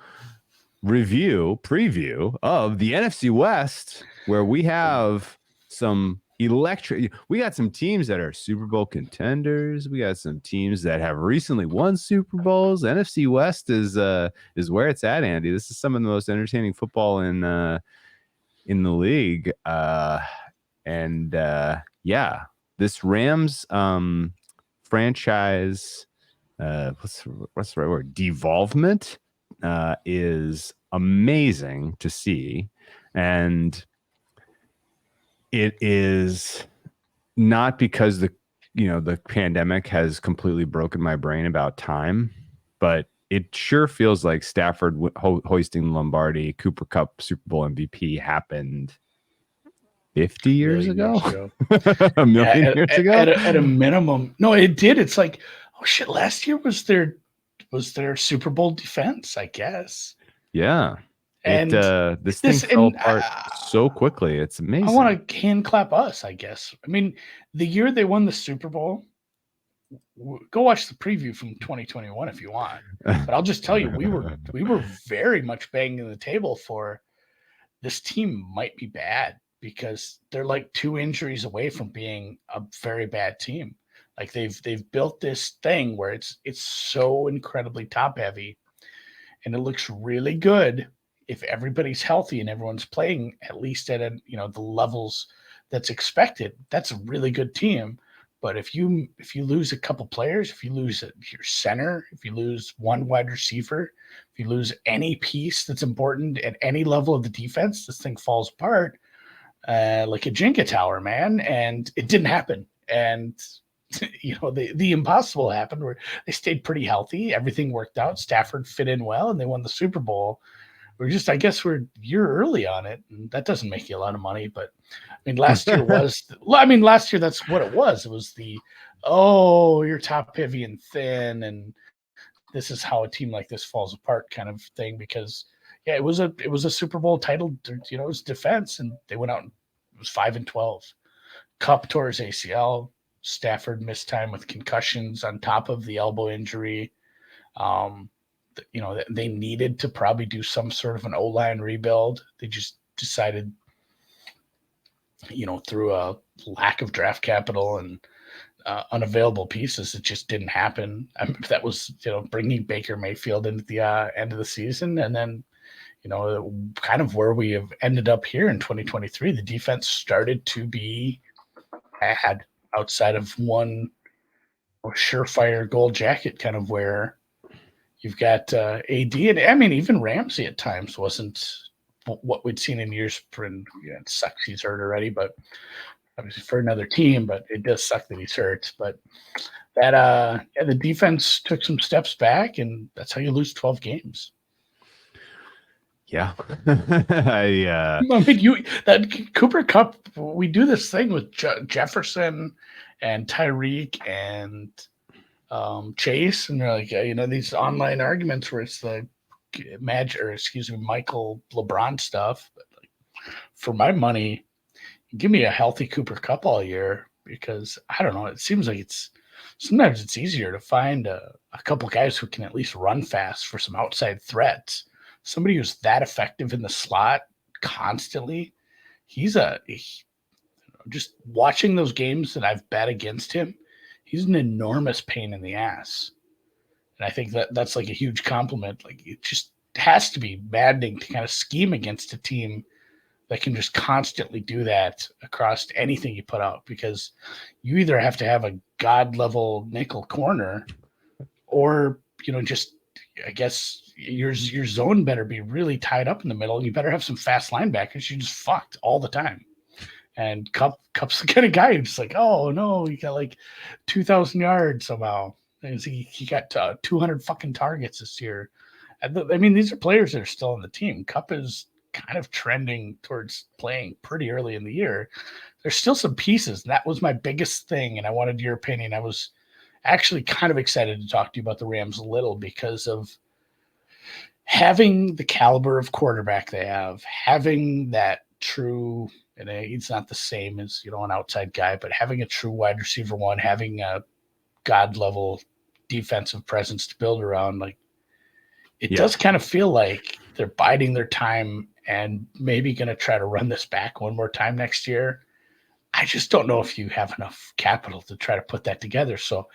preview of the NFC West, where we have some we got some teams that are Super Bowl contenders. We got some teams that have recently won Super Bowls. NFC West is where it's at, Andy. This is some of the most entertaining football in the league. This Rams franchise what's the right word? Devolvement is amazing to see, and it is not because the pandemic has completely broken my brain about time, but it sure feels like Stafford hoisting Lombardi, Cooper Kupp Super Bowl MVP happened 50 years ago. A million years ago? At a minimum. No, it did. It's like Oh shit! Last year was their Super Bowl defense, I guess. Yeah. And This thing this fell and apart so quickly. It's I amazing. want to hand clap us, I guess. I mean, the year they won the Super Bowl, go watch the preview from 2021 if you want. But I'll just tell you, we were very much banging the table for this team might be bad because they're like 2 injuries away from being a very bad team. Like they've built this thing where it's so incredibly top heavy, and it looks really good if everybody's healthy and everyone's playing at least at the levels that's expected. That's a really good team. But if you lose a couple players, if you lose your center, if you lose one wide receiver, if you lose any piece that's important at any level of the defense, this thing falls apart like a Jenga tower, man. And it didn't happen. And the impossible happened where they stayed pretty healthy. Everything worked out. Stafford fit in well, and they won the Super Bowl. I guess we're a year early on it, and that doesn't make you a lot of money. But I mean, last year that's what it was. It was you're top heavy and thin, and this is how a team like this falls apart kind of thing. Because it was a Super Bowl title. It was defense, and they went out and it was 5-12. Kupp tore his ACL. Stafford missed time with concussions on top of the elbow injury. They needed to probably do some sort of an O-line rebuild. They just decided, through a lack of draft capital and unavailable pieces, it just didn't happen. That was, bringing Baker Mayfield into the end of the season. And then, kind of where we have ended up here in 2023, the defense started to be bad outside of one surefire gold jacket kind of where you've got AD. And I mean, even Ramsey at times wasn't what we'd seen in years. It sucks he's hurt already, but obviously for another team, but it does suck that he's hurt. But that, the defense took some steps back, and that's how you lose 12 games. Yeah. I mean, that Cooper Kupp, we do this thing with Jefferson and Tyreek and Chase, and they're like, these online arguments where it's the Michael LeBron stuff. But for my money, give me a healthy Cooper Kupp all year, because I don't know. It seems like sometimes it's easier to find a couple guys who can at least run fast for some outside threats. Somebody who's that effective in the slot constantly. Just watching those games that I've bet against him, he's an enormous pain in the ass. And I think that's like a huge compliment. Like, it just has to be maddening to kind of scheme against a team that can just constantly do that across anything you put out, because you either have to have a god level nickel corner, or, just, I guess your zone better be really tied up in the middle. You better have some fast linebackers. You just fucked all the time. And Kupp's the kind of guy who's like, oh no, he got like 2,000 yards somehow. And he got 200 fucking targets this year. I mean, these are players that are still on the team. Kupp is kind of trending towards playing pretty early in the year. There's still some pieces. And that was my biggest thing, and I wanted your opinion. I was actually kind of excited to talk to you about the Rams a little, because of having the caliber of quarterback they have, having that true, and he's not the same as, an outside guy, but having a true wide receiver one, having a god level defensive presence to build around. Like, it does kind of feel like they're biding their time and maybe going to try to run this back one more time next year. I just don't know if you have enough capital to try to put that together. So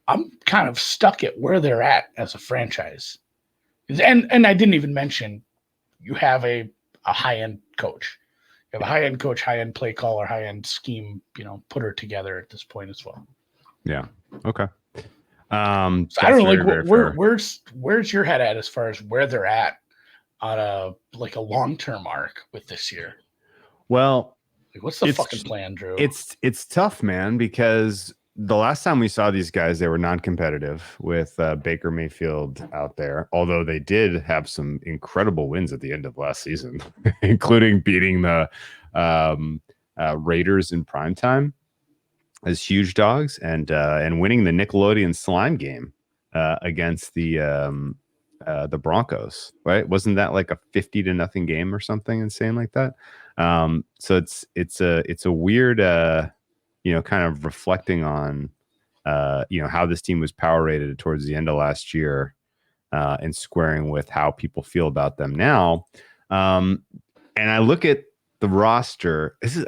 I'm kind of stuck at where they're at as a franchise. And I didn't even mention, you have a high-end coach. You have a high-end coach, high-end play caller, high-end scheme, putter together at this point as well. Yeah. Okay. So I don't know, where's your head at as far as where they're at on a long-term arc with this year? Well, what's the fucking plan, Drew? It's tough, man, because the last time we saw these guys, they were non-competitive with Baker Mayfield out there, although they did have some incredible wins at the end of last season, including beating the Raiders in primetime. as huge dogs and winning the Nickelodeon slime game against the Broncos, right? Wasn't that like a 50-0 game or something insane like that? So it's a weird kind of reflecting on how this team was power rated towards the end of last year and squaring with how people feel about them now. And I look at the roster. This is,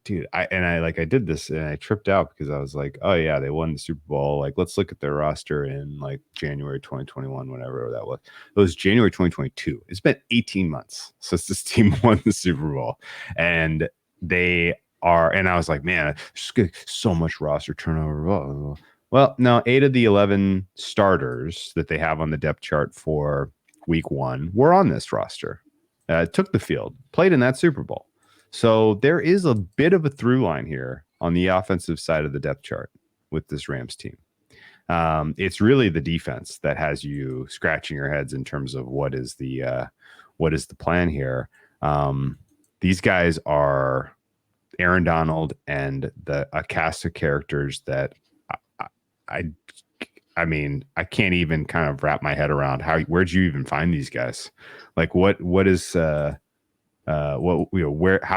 dude. I did this and I tripped out because I was like, oh yeah, they won the Super Bowl. Like, let's look at their roster in like January 2021, whatever that was. It was January 2022. It's been 18 months since this team won the Super Bowl, and they are. And I was like, man, just get so much roster turnover. Well, no, 8 of the 11 starters that they have on the depth chart for Week 1 were on this roster. Took the field, played in that Super Bowl. So there is a bit of a through line here on the offensive side of the depth chart with this Rams team. It's really the defense that has you scratching your heads in terms of what is the plan here. These guys are Aaron Donald and a cast of characters that I mean, I can't even kind of wrap my head around where'd you even find these guys? Like how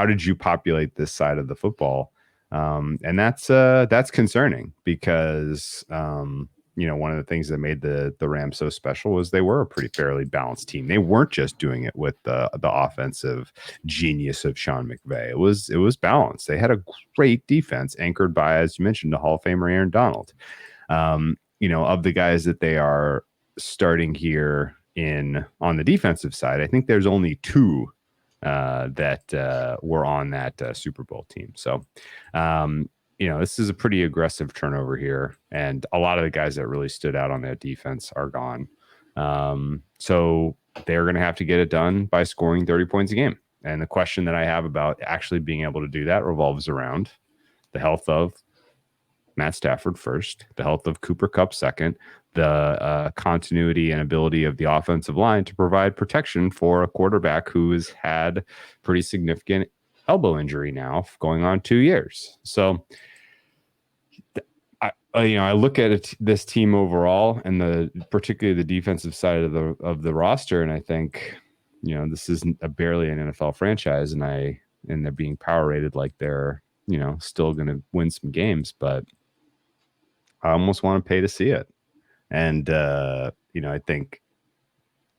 did you populate this side of the football? And that's concerning because, one of the things that made the Rams so special was they were a pretty fairly balanced team. They weren't just doing it with the offensive genius of Sean McVay. It was balanced. They had a great defense anchored by, as you mentioned, the Hall of Famer Aaron Donald. Of the guys that they are starting here on the defensive side, I think there's only 2 that were on that Super Bowl team. So, this is a pretty aggressive turnover here, and a lot of the guys that really stood out on that defense are gone. So they're going to have to get it done by scoring 30 points a game. And the question that I have about actually being able to do that revolves around the health of Matt Stafford first, the health of Cooper Kupp second, the continuity and ability of the offensive line to provide protection for a quarterback who has had pretty significant elbow injury now going on 2 years. So I look at this team overall and particularly the defensive side of the roster, and I think, this isn't barely an NFL franchise, and they're being power rated like they're, still going to win some games, but I almost want to pay to see it. And, I think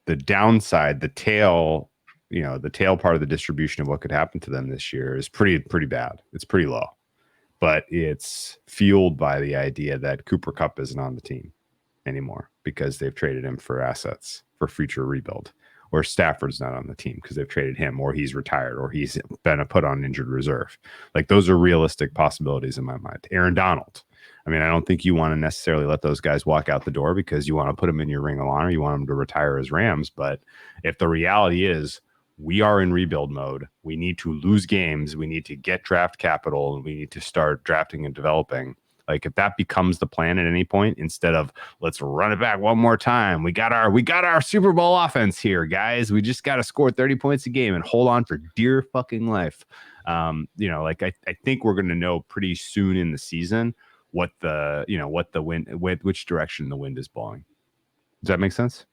the downside, the tail part of the distribution of what could happen to them this year is pretty bad. It's pretty low, but it's fueled by the idea that Cooper Kupp isn't on the team anymore because they've traded him for assets for future rebuild, or Stafford's not on the team because they've traded him, or he's retired, or he's been put on injured reserve. Like, those are realistic possibilities in my mind. Aaron Donald. I mean, I don't think you want to necessarily let those guys walk out the door because you want to put them in your ring of honor. You want them to retire as Rams. But if the reality is we are in rebuild mode, we need to lose games, we need to get draft capital, and we need to start drafting and developing. Like, if that becomes the plan at any point, instead of let's run it back one more time, we got our Super Bowl offense here, guys. We just got to score 30 points a game and hold on for dear fucking life. I think we're going to know pretty soon in the season which direction the wind is blowing. Does that make sense?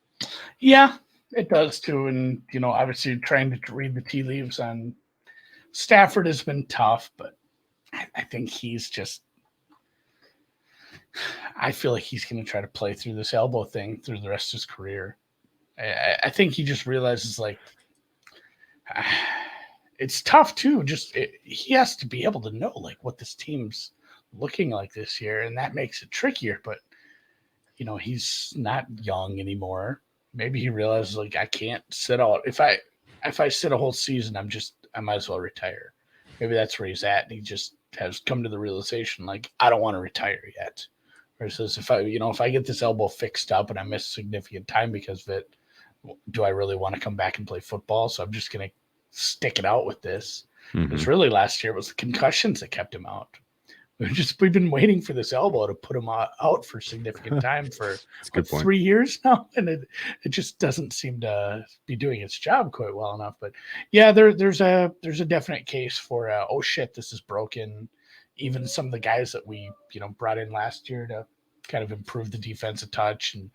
Yeah, it does too. And, obviously trying to read the tea leaves on Stafford has been tough, but I think I feel like he's going to try to play through this elbow thing through the rest of his career. I think he just realizes, like, it's tough too. He has to be able to know, like, what this team's looking like this year, and that makes it trickier. But he's not young anymore. Maybe he realizes, like, I can't sit out. If I sit a whole season, I might as well retire. Maybe that's where he's at, and he just has come to the realization, like, I don't want to retire yet. Or he says, if I get this elbow fixed up and I miss significant time because of it, do I really want to come back and play football? So I'm just going to stick it out with this. Mm-hmm. Because really last year it was the concussions that kept him out. We've been waiting for this elbow to put him out for significant time for 3 years now, and it just doesn't seem to be doing its job quite well enough. But yeah, there's a definite case for oh shit, this is broken. even some of the guys that we, brought in last year to kind of improve the defense a touch. And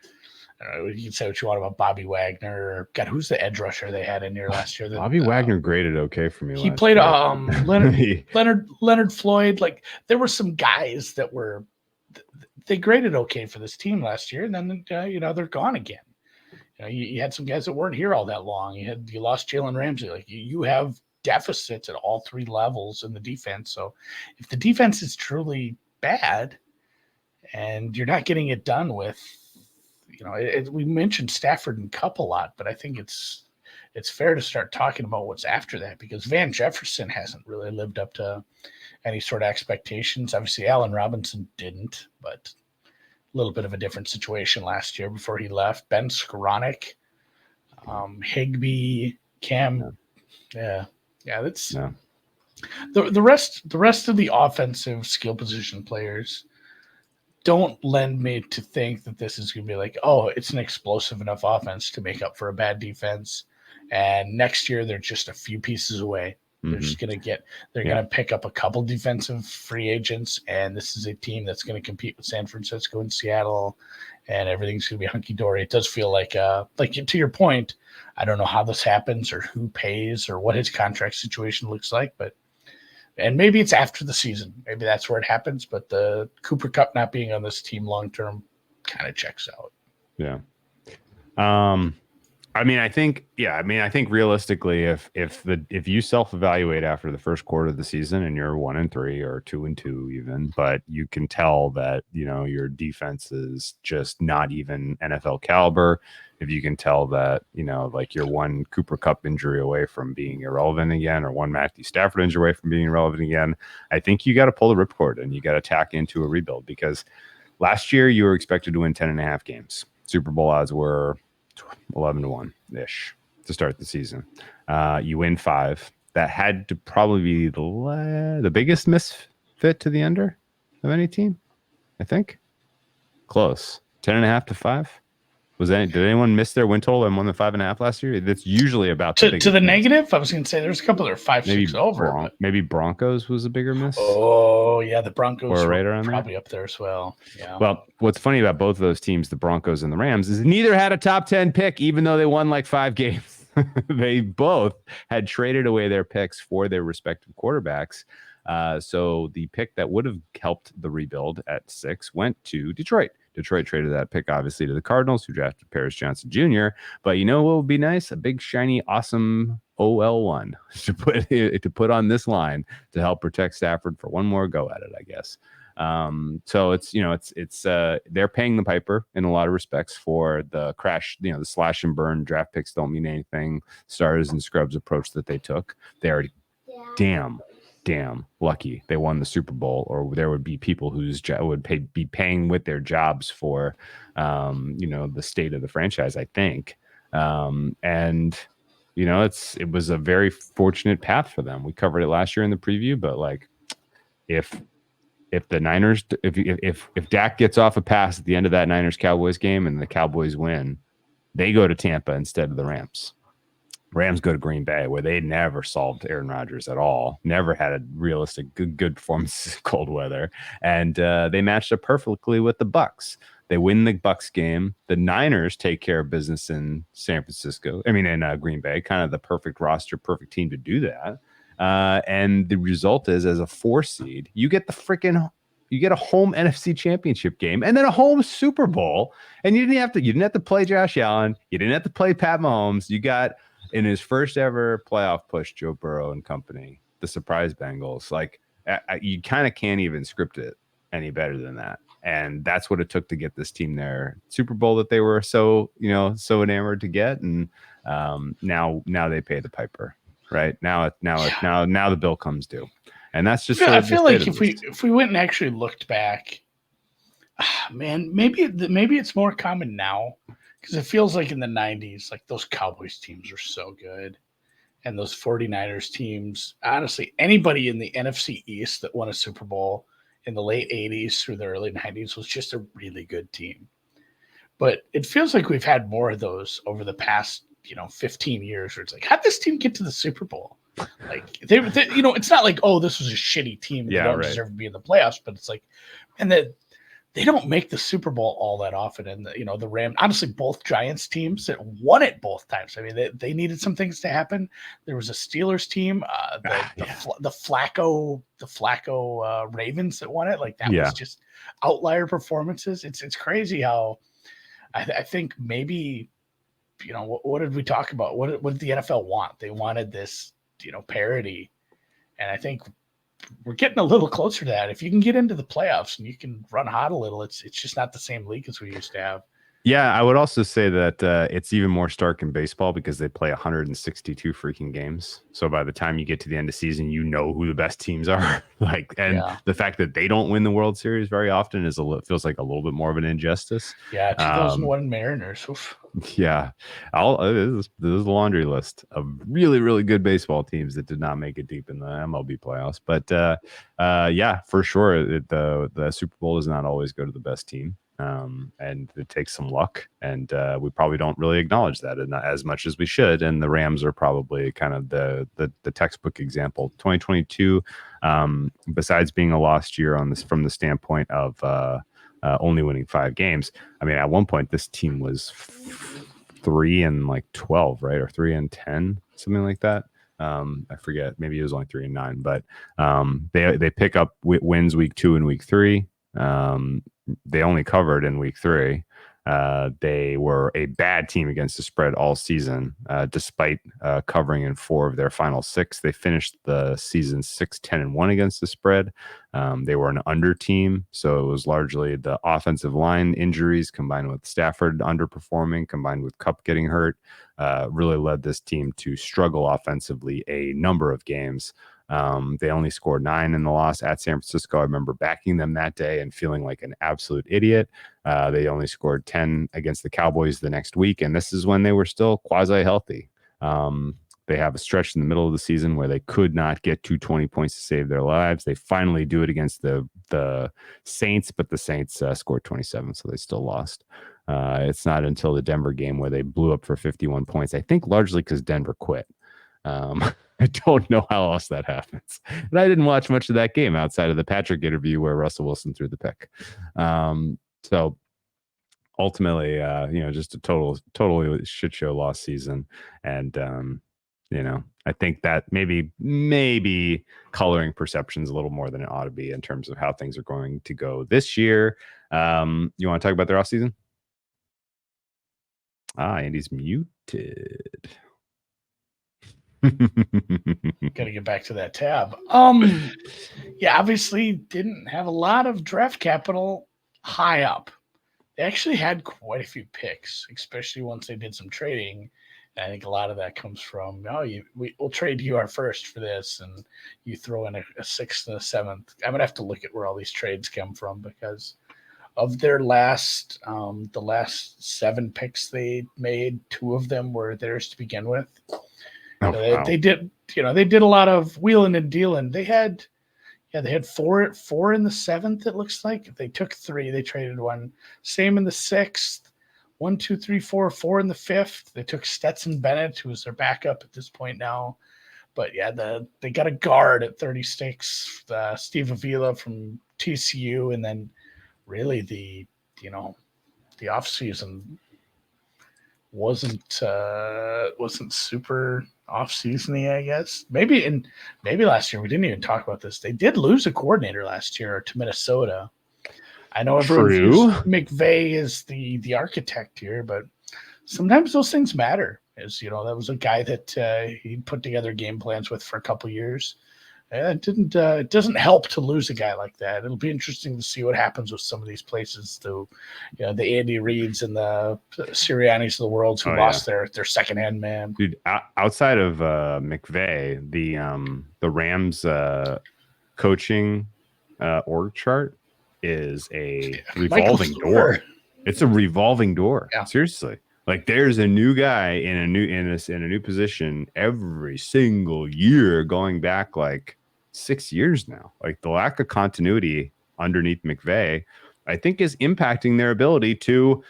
you can say what you want about Bobby Wagner. Or, God, who's the edge rusher they had in here last year? Bobby Wagner graded okay for me. He last played year. Leonard Floyd. Like, there were some guys that were they graded okay for this team last year, and then they're gone again. You had some guys that weren't here all that long. You lost Jalen Ramsey. Like, you have deficits at all three levels in the defense. So if the defense is truly bad and you're not getting it done with, we mentioned Stafford and Kupp a lot, but I think it's fair to start talking about what's after that, because Van Jefferson hasn't really lived up to any sort of expectations. Obviously, Allen Robinson didn't, but a little bit of a different situation last year before he left. Ben Skoranek, Higbee, Cam. Yeah. That's the rest of the offensive skill position players don't lend me to think that this is going to be like, oh, it's an explosive enough offense to make up for a bad defense. And next year, they're just a few pieces away. They're just going to going to pick up a couple defensive free agents. And this is a team that's going to compete with San Francisco and Seattle, and everything's going to be hunky dory. It does feel like to your point, I don't know how this happens or who pays or what his contract situation looks like, and maybe it's after the season. Maybe that's where it happens. But the Cooper Kupp not being on this team long term kind of checks out. Yeah. I think realistically, if you self-evaluate after the first quarter of the season and you're 1-3 or 2-2 even, but you can tell that, your defense is just not even NFL caliber. If you can tell that, like you're one Cooper Kupp injury away from being irrelevant again, or one Matthew Stafford injury away from being irrelevant again, I think you got to pull the ripcord and you got to tack into a rebuild, because last year you were expected to win 10.5 games. Super Bowl odds were 11-1-ish to start the season. You win 5. That had to probably be the biggest misfit to the under of any team, I think. Close. 10.5 to 5. Did anyone miss their win total and won the 5.5 last year? That's usually about to the negative. I was going to say there's a couple that are 5-6 over. Maybe Broncos was a bigger miss. Oh yeah, the Broncos were probably up there as well. Yeah. Well, what's funny about both of those teams, the Broncos and the Rams, is neither had a top 10 pick, even though they won like 5 games. They both had traded away their picks for their respective quarterbacks. So the pick that would have helped the rebuild at 6 went to Detroit. Detroit traded that pick, obviously, to the Cardinals, who drafted Paris Johnson Jr. But you know what would be nice? A big, shiny, awesome OL1 to put on this line to help protect Stafford for one more go at it, I guess. So it's they're paying the piper in a lot of respects for the crash, the slash and burn draft picks don't mean anything, stars and scrubs approach that they took. They are damn lucky they won the Super Bowl, or there would be people whose would be paying with their jobs for the state of the franchise, I think. And it was a very fortunate path for them. We covered it last year in the preview, but like if the Niners, if Dak gets off a pass at the end of that Niners Cowboys game and the Cowboys win, they go to Tampa instead of the Rams. Rams go to Green Bay, where they never solved Aaron Rodgers at all, never had a realistic good performance in cold weather, and they matched up perfectly with the Bucs. They win the Bucs game. The Niners take care of business in in Green Bay, kind of the perfect roster, perfect team to do that. And the result is, as a 4 seed, you get a home NFC Championship game and then a home Super Bowl, and you didn't have to play Josh Allen, you didn't have to play Pat Mahomes. You got, in his first ever playoff push, Joe Burrow and company, the surprise Bengals. Like, you kind of can't even script it any better than that. And that's what it took to get this team their Super Bowl that they were so enamored to get. And now they pay the piper, right? Now the bill comes due. And that's just, I feel like if we went and actually looked back, man, maybe it's more common now. Because it feels like in the 90s, like those Cowboys teams were so good. And those 49ers teams, honestly, anybody in the NFC East that won a Super Bowl in the late 80s through the early 90s was just a really good team. But it feels like we've had more of those over the past, 15 years, where it's like, how'd this team get to the Super Bowl? Like they it's not like, oh, this was a shitty team and they don't deserve to be in the playoffs, but it's like, and that they don't make the Super Bowl all that often. And the Rams, honestly, both Giants teams that won it both times. I mean, they needed some things to happen. There was a Steelers team, the Flacco Ravens that won it. Like that was just outlier performances. It's crazy how I think maybe, what did we talk about? What did the NFL want? They wanted this, parity. And I think we're getting a little closer to that. If you can get into the playoffs and you can run hot a little, it's just not the same league as we used to have. Yeah, I would also say that it's even more stark in baseball because they play 162 freaking games. So by the time you get to the end of season, you know who the best teams are. The fact that they don't win the World Series very often feels like a little bit more of an injustice. Yeah, 2001 Mariners. Oof. Yeah, this is a laundry list of really, really good baseball teams that did not make it deep in the MLB playoffs. But yeah, for sure, the Super Bowl does not always go to the best team. And it takes some luck, and we probably don't really acknowledge that as much as we should. And the Rams are probably kind of the textbook example. 2022, besides being a lost year from the standpoint of only winning 5 games. I mean, at one point this team was 3-12, right, or 3-10, something like that. I forget. Maybe it was only 3-9, but they pick up wins week 2 and week 3. They only covered in week 3. They were a bad team against the spread all season, despite covering in 4 of their final 6. They finished the season 6-10-1 against the spread. They were an under team, so it was largely the offensive line injuries combined with Stafford underperforming, combined with Kupp getting hurt, really led this team to struggle offensively a number of games. They only scored 9 in the loss at San Francisco. I remember backing them that day and feeling like an absolute idiot. They only scored 10 against the Cowboys the next week, and this is when they were still quasi-healthy. They have a stretch in the middle of the season where they could not get to 20 points to save their lives. They finally do it against the Saints, but the Saints scored 27, so they still lost. It's not until the Denver game where they blew up for 51 points, I think largely because Denver quit. I don't know how else that happens. And I didn't watch much of that game outside of the Patrick interview where Russell Wilson threw the pick. So ultimately, just a totally shit show lost season. And, I think that maybe coloring perceptions a little more than it ought to be in terms of how things are going to go this year. You want to talk about their offseason? Andy's muted. Got to get back to that tab. Yeah, obviously didn't have a lot of draft capital high up. They actually had quite a few picks, especially once they did some trading. I think a lot of that comes from, we'll trade you our first for this, and you throw in a 6th and a 7th. I'm gonna have to look at where all these trades come from because of their the last 7 picks they made, 2 of them were theirs to begin with. They did a lot of wheeling and dealing. They had 4 in the 7th. It looks like they took 3. They traded 1. Same in the 6th. 1, 2, 3, 4 in the 5th. They took Stetson Bennett, who is their backup at this point now. But yeah, they got a guard at 36, Steve Avila from TCU, and then really the offseason wasn't super off-seasony, I guess. Maybe last year we didn't even talk about this. They did lose a coordinator last year to Minnesota. I know everyone views McVay is the architect here, but sometimes those things matter. That was a guy that he put together game plans with for a couple years. It doesn't help to lose a guy like that. It'll be interesting to see what happens with some of these places, the Andy Reids and the Siriannis of the world who lost their second-hand man. Dude, outside of McVay, the Rams coaching org chart is a revolving door. It's a revolving door. Yeah. Seriously. Like there's a new guy in a new position every single year going back like 6 years now. Like the lack of continuity underneath McVay, I think, is impacting their ability to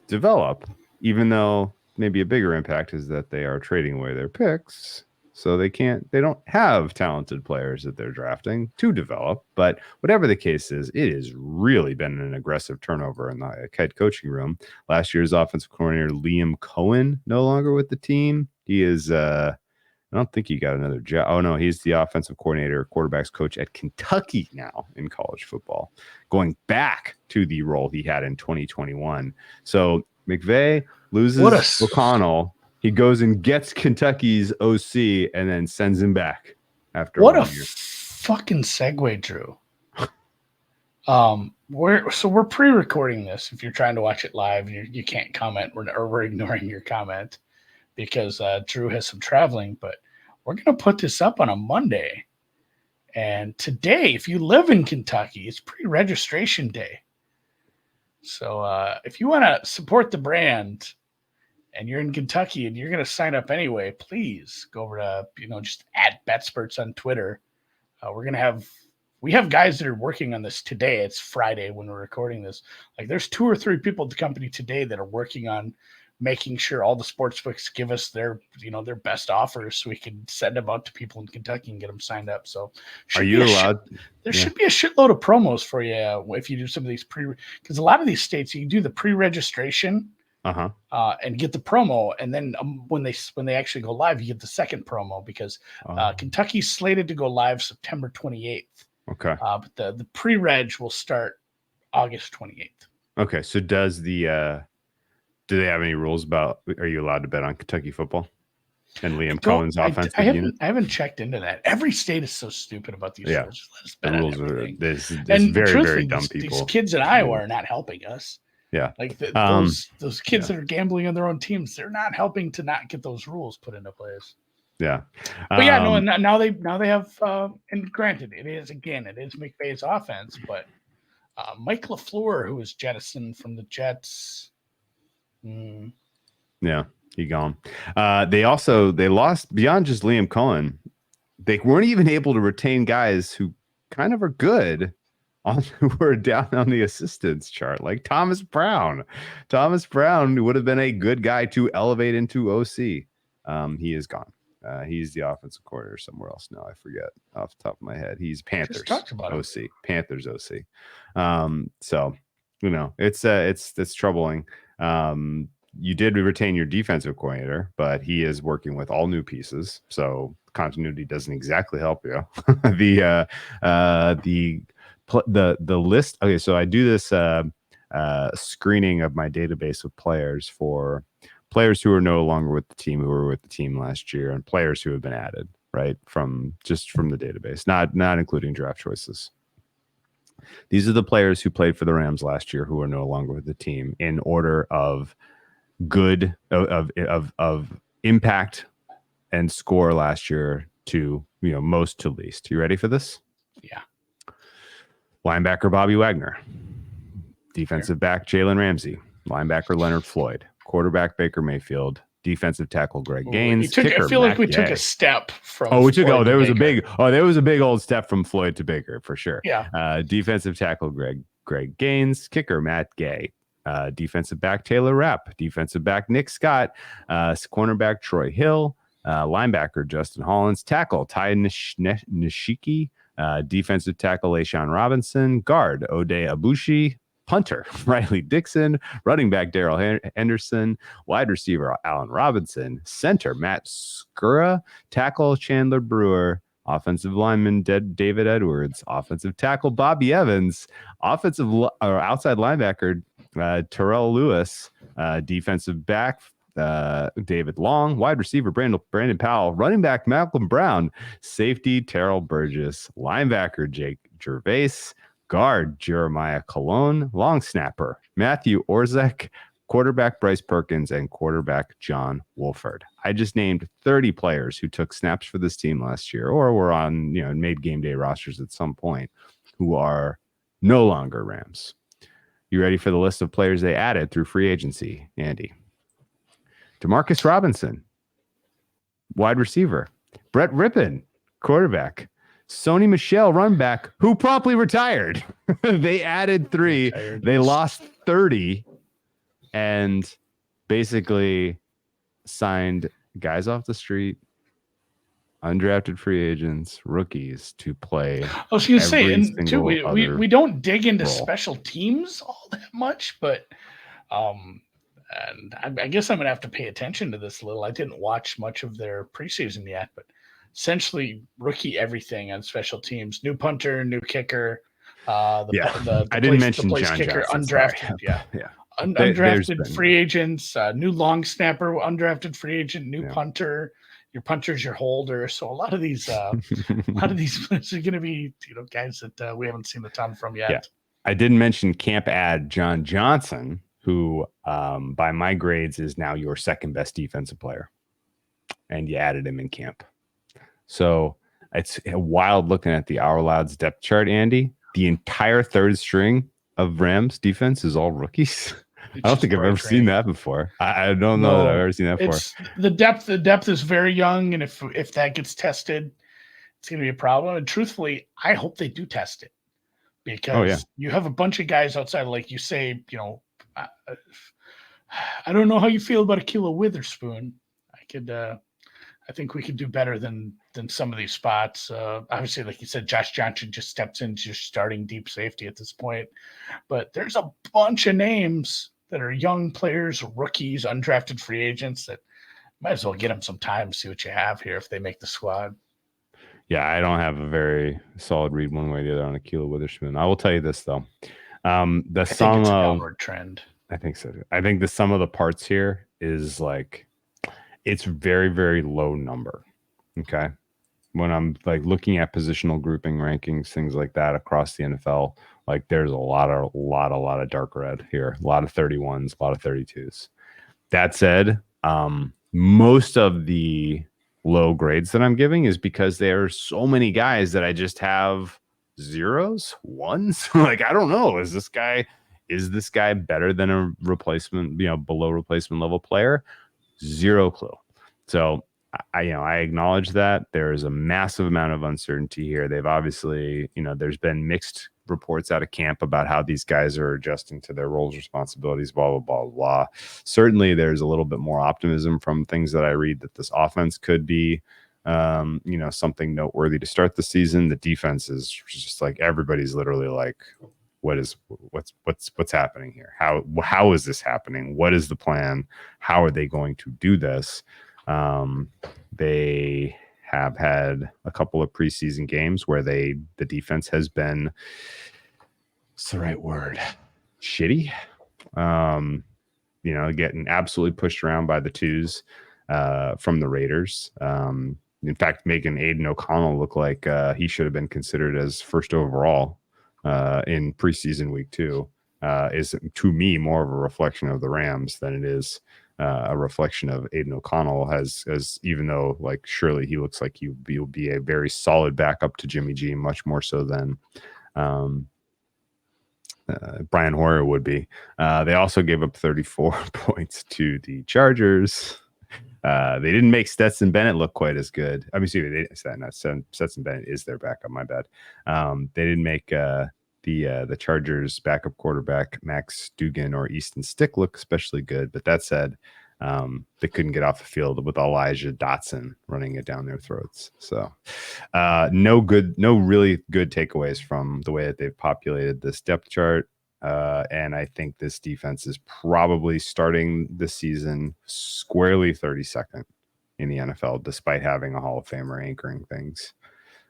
develop, even though maybe a bigger impact is that they are trading away their picks so they don't have talented players that they're drafting to develop. But whatever the case is, it has really been an aggressive turnover in the head coaching room. Last year's offensive coordinator Liam Cohen no longer with the team. He is I don't think he got another job. Oh, no, he's the offensive coordinator, quarterbacks coach at Kentucky now in college football, going back to the role he had in 2021. So McVay loses O'Connell. He goes and gets Kentucky's OC and then sends him back after what 1 a year. fucking segue, Drew. We're pre-recording this. If you're trying to watch it live, you can't comment. We're ignoring your comment because Drew has some traveling, but we're going to put this up on a Monday. And today, if you live in Kentucky, it's pre-registration day. So if you want to support the brand and you're in Kentucky and you're going to sign up anyway, please go over to, just at BetSperts on Twitter. We have guys that are working on this today. It's Friday when we're recording this. Like there's 2 or 3 people at the company today that are working on making sure all the sportsbooks give us their best offers so we can send them out to people in Kentucky and get them signed up. So are you allowed? There should be a shitload of promos for you if you do some of these because a lot of these states you can do the pre-registration and get the promo, and then when they actually go live, you get the second promo because Kentucky's slated to go live September 28th. Okay. But the pre-reg will start August 28th. Okay. So do they have any rules about, are you allowed to bet on Kentucky football and Liam Cohen's offensive unit? I haven't checked into that. Every state is so stupid about these rules. Let us bet the on rules everything. are there's very, very dumb people. These kids in Iowa are not helping us. Yeah. Like those kids that are gambling on their own teams, they're not helping to not get those rules put into place. Yeah. But now they have and granted it is McVay's offense, but Mike LaFleur, who was jettisoned from the Jets. Yeah, he gone. They lost beyond just Liam Cohen. They weren't even able to retain guys who kind of are good who were down on the assistance chart, like Thomas Brown. Thomas Brown would have been a good guy to elevate into OC. He is gone. He's the offensive coordinator somewhere else now. I forget off the top of my head. He's Panthers OC. Panthers OC. So it's troubling. You did retain your defensive coordinator, but he is working with all new pieces, so continuity doesn't exactly help you. The list. Okay, so I do this screening of my database of players for players who are no longer with the team, who were with the team last year, and players who have been added right from the database, not including draft choices. These are the players who played for the Rams last year who are no longer with the team in order of good of impact and score last year to most to least. You ready for this? Yeah. Linebacker Bobby Wagner, defensive back Jalen Ramsey, linebacker Leonard Floyd, quarterback Baker Mayfield, defensive tackle Greg Gaines. Kicker, I feel like we took a step from. There was a big old step from Floyd to Baker for sure. Yeah. Defensive tackle Greg Gaines, kicker Matt Gay, defensive back Taylor Rapp, defensive back Nick Scott, cornerback Troy Hill, linebacker Justin Hollins, tackle Ty Nishiki, defensive tackle Ashawn Robinson, guard O'Day Abushi, punter Riley Dixon, running back Daryl Henderson, wide receiver Allen Robinson, center Matt Skura, tackle Chandler Brewer, offensive lineman David Edwards, offensive tackle Bobby Evans, outside linebacker Terrell Lewis, defensive back David Long, wide receiver Brandon Powell, running back Malcolm Brown, safety Terrell Burgess, linebacker Jake Gervais, guard Jeremiah Colon, long snapper Matthew Orzek, quarterback Bryce Perkins, and quarterback John Wolford. I just named 30 players who took snaps for this team last year or were on, made game day rosters at some point who are no longer Rams. You ready for the list of players they added through free agency, Andy? Demarcus Robinson, wide receiver. Brett Rippon, quarterback. Sony Michel, run back, who promptly retired. They added 3. They lost 30 and basically signed guys off the street, undrafted free agents, rookies to play. I was going to say, every and too, single we don't dig into role. special teams all that much, but and I guess I'm going to have to pay attention to this a little. I didn't watch much of their preseason yet, but essentially rookie everything on special teams. New punter, new kicker. I didn't mention place John kicker, Johnson, undrafted. sorry. Yeah. Yeah. Undrafted free agents, new long snapper, undrafted free agent, new punter. Your punter's your holder. So a lot of these players are going to be, guys that we haven't seen a ton from yet. Yeah. I didn't mention camp ad John Johnson, who by my grades is now your second best defensive player, and you added him in camp. So it's wild looking at the Our Louds depth chart, Andy. The entire third string of Rams defense is all rookies. I don't think I've ever seen that before. I don't know that I've ever seen that before. The depth is very young, and if that gets tested, it's going to be a problem. And truthfully, I hope they do test it, because you have a bunch of guys outside, like you say, I don't know how you feel about Akila Witherspoon. I think we could do better than some of these spots. Obviously, like you said, Josh Johnson just steps into your starting deep safety at this point. But there's a bunch of names that are young players, rookies, undrafted free agents that might as well get them some time, see what you have here if they make the squad. Yeah, I don't have a very solid read one way or the other on Akila Witherspoon. I will tell you this, though. The sum it's a of downward trend. I think so. I think the sum of the parts here is like, it's very, very low number. Okay. When I'm like looking at positional grouping rankings, things like that across the NFL, like there's a lot of dark red here, a lot of 31s, a lot of 32s. That said, most of the low grades that I'm giving is because there are so many guys that I just have zeros, ones. Like, I don't know. Is this guy better than a replacement, below replacement level player? Zero clue. So I acknowledge that there is a massive amount of uncertainty here. They've obviously, there's been mixed reports out of camp about how these guys are adjusting to their roles, responsibilities, blah, blah, blah, blah. Certainly there's a little bit more optimism from things that I read that this offense could be, something noteworthy to start the season. The defense is just like, everybody's literally like, what's happening here? How is this happening? What is the plan? How are they going to do this? They have had a couple of preseason games where the defense has been, what's the right word? Shitty. Getting absolutely pushed around by the twos from the Raiders. In fact, making Aiden O'Connell look like he should have been considered as first overall in preseason week 2 is, to me, more of a reflection of the Rams than it is a reflection of Aiden O'Connell. As even though, like, surely he looks like he'll be a very solid backup to Jimmy G, much more so than Brian Hoyer would be. They also gave up 34 points to the Chargers. They didn't make Stetson Bennett look quite as good. I mean, Stetson Bennett is their backup. My bad. They didn't make the Chargers backup quarterback Max Dugan or Easton Stick look especially good. But that said, they couldn't get off the field with Elijah Dotson running it down their throats. So no really good takeaways from the way that they've populated this depth chart. And I think this defense is probably starting the season squarely 32nd in the NFL, despite having a Hall of Famer anchoring things.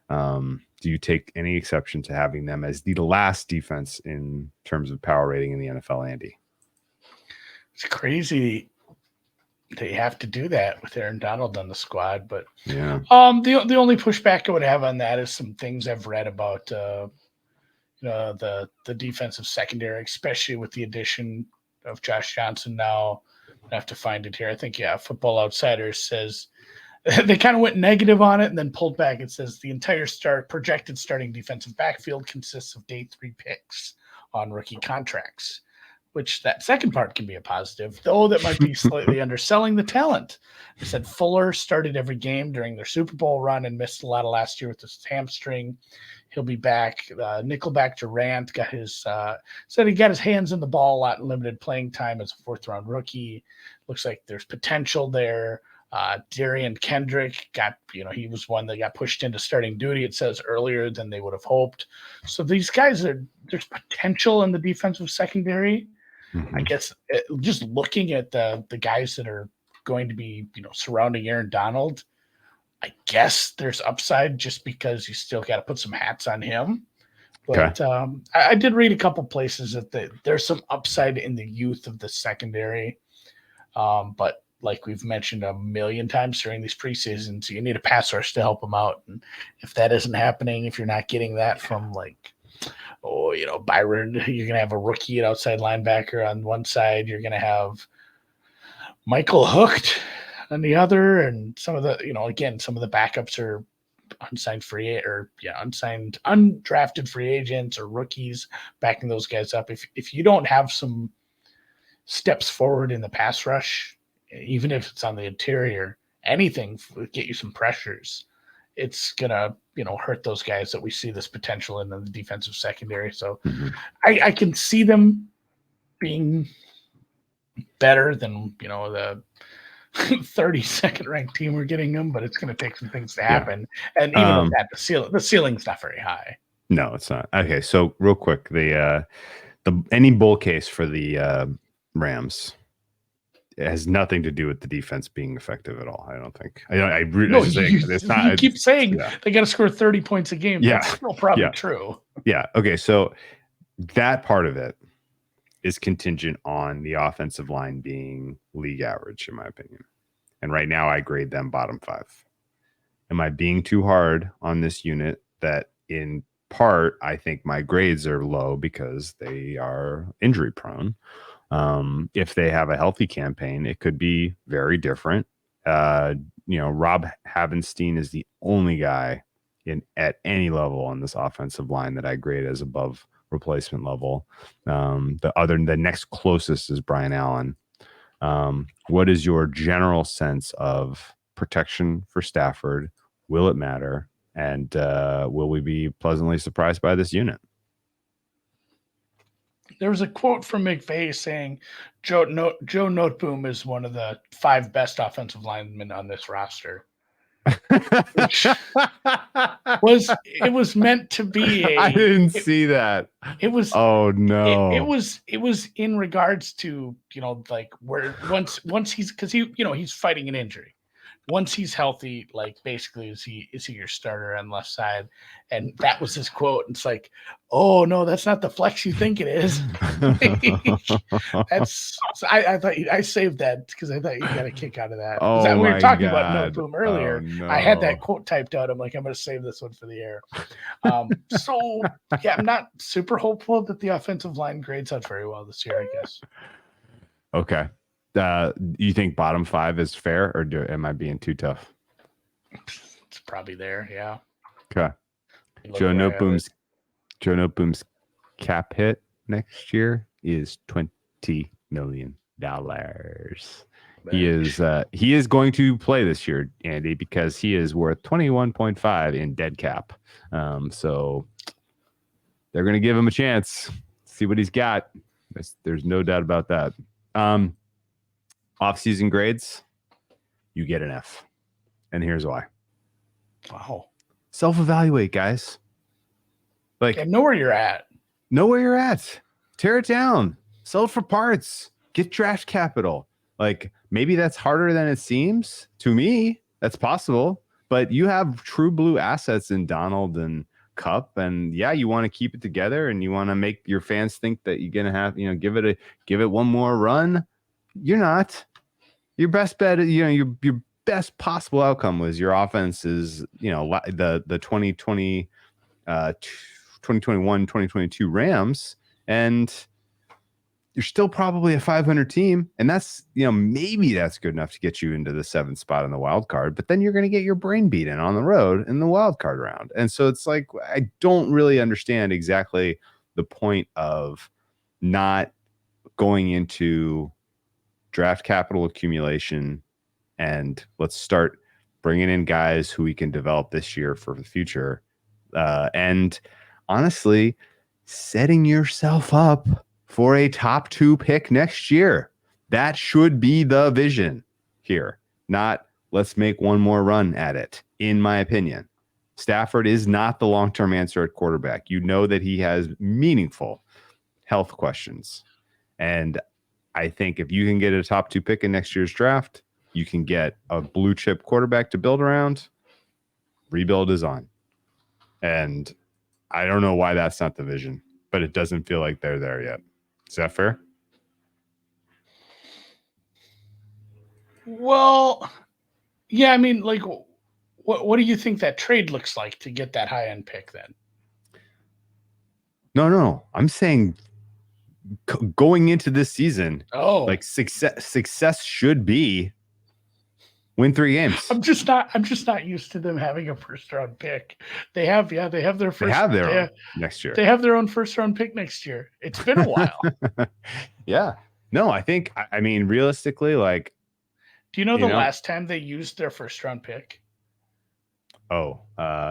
Do you take any exception to having them as the last defense in terms of power rating in the NFL, Andy? It's crazy they have to do that with Aaron Donald on the squad, but yeah. The only pushback I would have on that is some things I've read about the defensive secondary, especially with the addition of Josh Johnson now. I have to find it here. I think, Football Outsiders says they kind of went negative on it and then pulled back. It says the entire projected starting defensive backfield consists of day 3 picks on rookie contracts, which that second part can be a positive, though that might be slightly underselling the talent. They said Fuller started every game during their Super Bowl run and missed a lot of last year with his hamstring. He'll be back. Nickelback Durant said he got his hands in the ball a lot in limited playing time as a 4th-round rookie. Looks like there's potential there. Darian Kendrick he was one that got pushed into starting duty, it says, earlier than they would have hoped. So these guys there's potential in the defensive secondary. I guess just looking at the guys that are going to be, surrounding Aaron Donald, I guess there's upside just because you still got to put some hats on him. But I did read a couple places that there's some upside in the youth of the secondary. But like we've mentioned a million times during these preseasons, you need a pass rush to help them out. And if that isn't happening, if you're not getting that from Byron, you're going to have a rookie at outside linebacker on one side. You're going to have Michael Hooked on the other. And some of the, some of the backups are undrafted free agents or rookies backing those guys up. If you don't have some steps forward in the pass rush, even if it's on the interior, anything will get you some pressures. It's gonna, hurt those guys that we see this potential in the defensive secondary. So I can see them being better than, the 32nd ranked team we're getting them, but it's going to take some things to happen. Yeah. And even at that, the ceiling's not very high. No, it's not. Okay, so real quick, the any bull case for the Rams, it has nothing to do with the defense being effective at all. I don't think. You keep saying they got to score 30 points a game. Yeah, that's still probably true. Yeah. Okay, so that part of it is contingent on the offensive line being league average, in my opinion. And right now, I grade them bottom 5. Am I being too hard on this unit? That in part, I think my grades are low because they are injury prone. If they have a healthy campaign, it could be very different. Rob Havenstein is the only guy at any level on this offensive line that I grade as above replacement level. The next closest is Brian Allen. What is your general sense of protection for Stafford? Will it matter? And will we be pleasantly surprised by this unit? There was a quote from McVay saying Joe Noteboom is one of the 5 best offensive linemen on this roster. Which was meant to be I didn't see that. It was it was in regards to where once he's he's fighting an injury. Once he's healthy, basically is he your starter on left side? And that was his quote. And it's like, oh no, that's not the flex you think it is. I thought I saved that because I thought you got a kick out of that. We were talking about Noteboom earlier. Oh, no. I had that quote typed out. I'm like, I'm going to save this one for the air. I'm not super hopeful that the offensive line grades out very well this year, I guess. Okay. You think bottom 5 is fair, or am I being too tough? It's probably there, yeah. Okay. Joe Noteboom's cap hit next year is $20 million. He is going to play this year, Andy, because he is worth 21.5 in dead cap. So they're going to give him a chance. See what he's got. There's no doubt about that. Off-season grades, you get an F. And here's why. Wow. Self-evaluate, guys. Know where you're at. Tear it down. Sell it for parts. Get draft capital. Maybe that's harder than it seems. To me, that's possible. But you have true blue assets in Donald and Cup, and you want to keep it together, and you want to make your fans think that you're gonna have, give it one more run. You're not. Your best bet, your best possible outcome was your offense is, the 2020, 2021, 2022 Rams, and you're still probably a 500 team, and that's, maybe that's good enough to get you into the 7th spot in the wild card, but then you're going to get your brain beaten on the road in the wild card round. And so it's I don't really understand exactly the point of not going into draft capital accumulation and let's start bringing in guys who we can develop this year for the future. And honestly, setting yourself up for a top 2 pick next year. That should be the vision here, not let's make one more run at it, in my opinion. Stafford is not the long-term answer at quarterback. You know that he has meaningful health questions. And I think if you can get a top 2 pick in next year's draft, you can get a blue chip quarterback to build around. Rebuild is on. And I don't know why that's not the vision, but it doesn't feel like they're there yet. Is that fair? Well, yeah, I mean, like, what do you think that trade looks like to get that high end pick then? No. I'm saying going into this season, like success should be win 3 games. I'm just not used to them having a first round pick. They have their first. They have their own next year. They have their own first round pick next year. It's been a while. Yeah. No, I mean, realistically, like, do you know the last time they used their first round pick? Oh,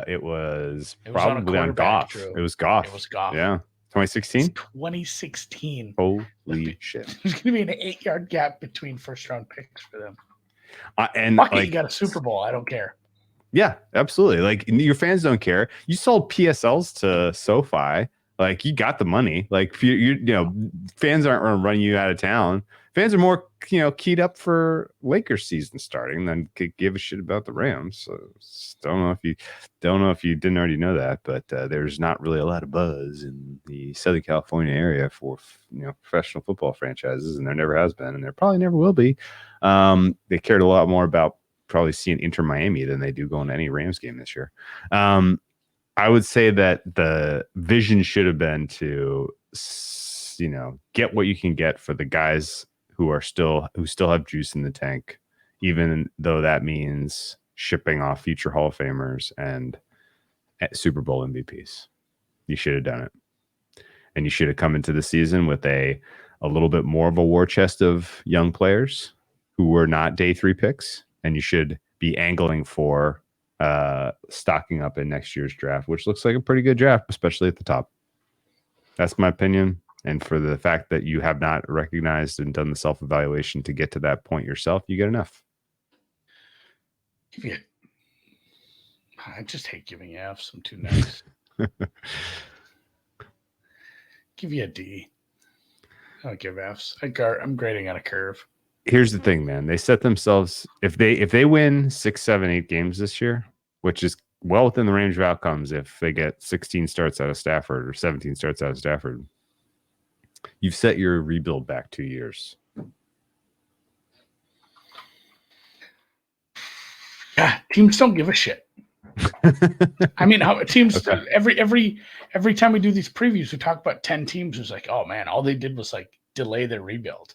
it was probably on Goff. It was Goff. It was Goff. Yeah. 2016? 2016. Holy shit. There's going to be an 8-yard gap between first round picks for them. And Fuck it, you got a Super Bowl. I don't care. Yeah, absolutely. Like, your fans don't care. You sold PSLs to SoFi. Like, you got the money. Like, you know, fans aren't going to run you out of town. Fans are more, keyed up for Lakers season starting than could give a shit about the Rams. So don't know if you didn't already know that, but there's not really a lot of buzz in the Southern California area for professional football franchises, and there never has been, and there probably never will be. They cared a lot more about probably seeing Inter Miami than they do going to any Rams game this year. I would say that the vision should have been to, get what you can get for the guys who still have juice in the tank, even though that means shipping off future Hall of Famers and Super Bowl MVPs. You should have done it. And you should have come into the season with a little bit more of a war chest of young players who were not day 3 picks. And you should be angling for stocking up in next year's draft, which looks like a pretty good draft, especially at the top. That's my opinion. And for the fact that you have not recognized and done the self-evaluation to get to that point yourself, you get enough. I just hate giving Fs. I'm too nice. Give you a D. I don't give Fs. I'm grading on a curve. Here's the thing, man. They set themselves, if they win 6, 7, 8 games this year, which is well within the range of outcomes if they get 16 starts out of Stafford or 17 starts out of Stafford, you've set your rebuild back 2 years. Yeah, teams don't give a shit. I mean, how teams every time we do these previews, we talk about 10 teams who's like, oh man, all they did was like delay their rebuild.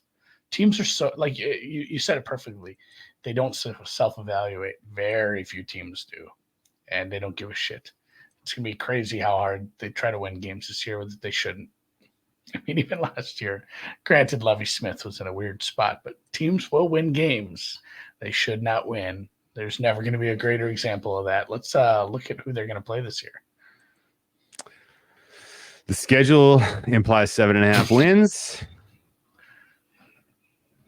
Teams are so, like you said it perfectly. They don't self-evaluate. Very few teams do, and they don't give a shit. It's gonna be crazy how hard they try to win games this year that they shouldn't. I mean, even last year, granted, Lovie Smith was in a weird spot, but teams will win games they should not win. There's never going to be a greater example of that. Let's look at who they're going to play this year. The schedule implies 7.5 wins.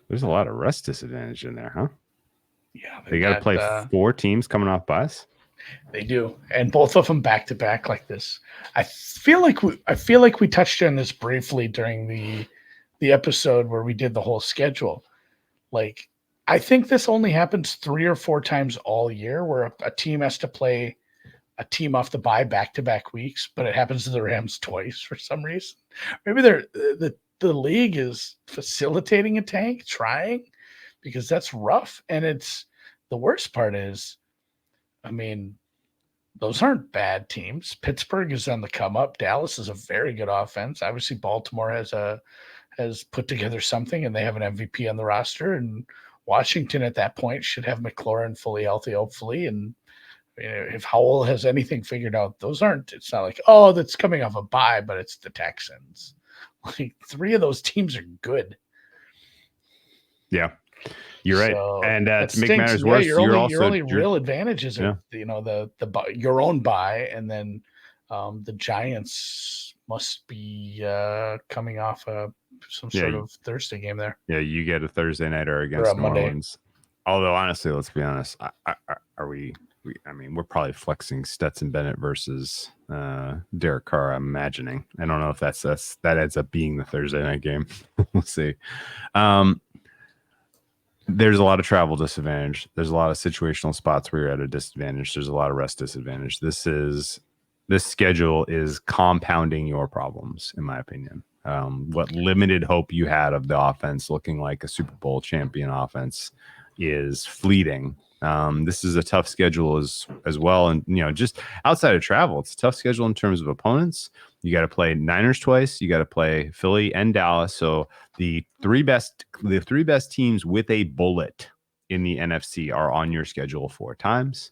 There's a lot of rest disadvantage in there, huh? Yeah, they got to play 4 teams coming off buys. They do, and both of them back to back like this. I feel like we touched on this briefly during the episode where we did the whole schedule. Like, I think this only happens 3 or 4 times all year, where a team has to play a team off the bye back to back weeks, but it happens to the Rams twice for some reason. Maybe the league is facilitating a tank, trying, because that's rough. And it's the worst part is, I mean, those aren't bad teams. Pittsburgh is on the come up. Dallas is a very good offense. Obviously, Baltimore has put together something, and they have an MVP on the roster. And Washington at that point should have McLaurin fully healthy, hopefully. And if Howell has anything figured out, it's not like, oh, that's coming off a bye, but it's the Texans. Like, 3 of those teams are good. Yeah. You're right, so, and to make matters worse, your only real advantages are your own bye, and then the Giants must be coming off some sort of Thursday game there. Yeah, you get a Thursday nighter against New Orleans. Although honestly, let's be honest, are we? I mean, we're probably flexing Stetson Bennett versus Derek Carr. I'm imagining. I don't know if that ends up being the Thursday night game. We'll see. There's a lot of travel disadvantage. There's a lot of situational spots where you're at a disadvantage. There's a lot of rest disadvantage. This schedule is compounding your problems, in my opinion. What limited hope you had of the offense looking like a Super Bowl champion offense is fleeting. This is a tough schedule as well. And, just outside of travel, it's a tough schedule in terms of opponents. You got to play Niners twice. You got to play Philly and Dallas. So the three best teams with a bullet in the NFC are on your schedule 4 times.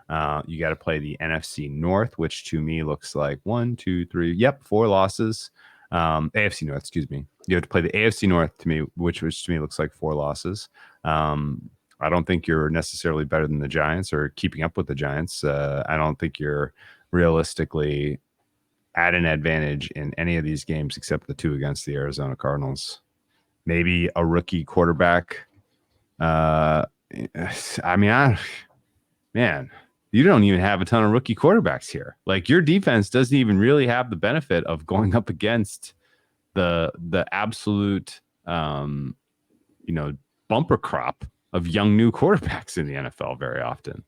You got to play the NFC North, which to me looks like 1, 2, 3. Yep, 4 losses. AFC North, excuse me. You have to play the AFC North to me, which to me looks like 4 losses. I don't think you're necessarily better than the Giants or keeping up with the Giants. I don't think you're realistically at an advantage in any of these games except the 2 against the Arizona Cardinals. Maybe a rookie quarterback. Man, you don't even have a ton of rookie quarterbacks here. Like, your defense doesn't even really have the benefit of going up against the absolute bumper crop of young new quarterbacks in the NFL very often.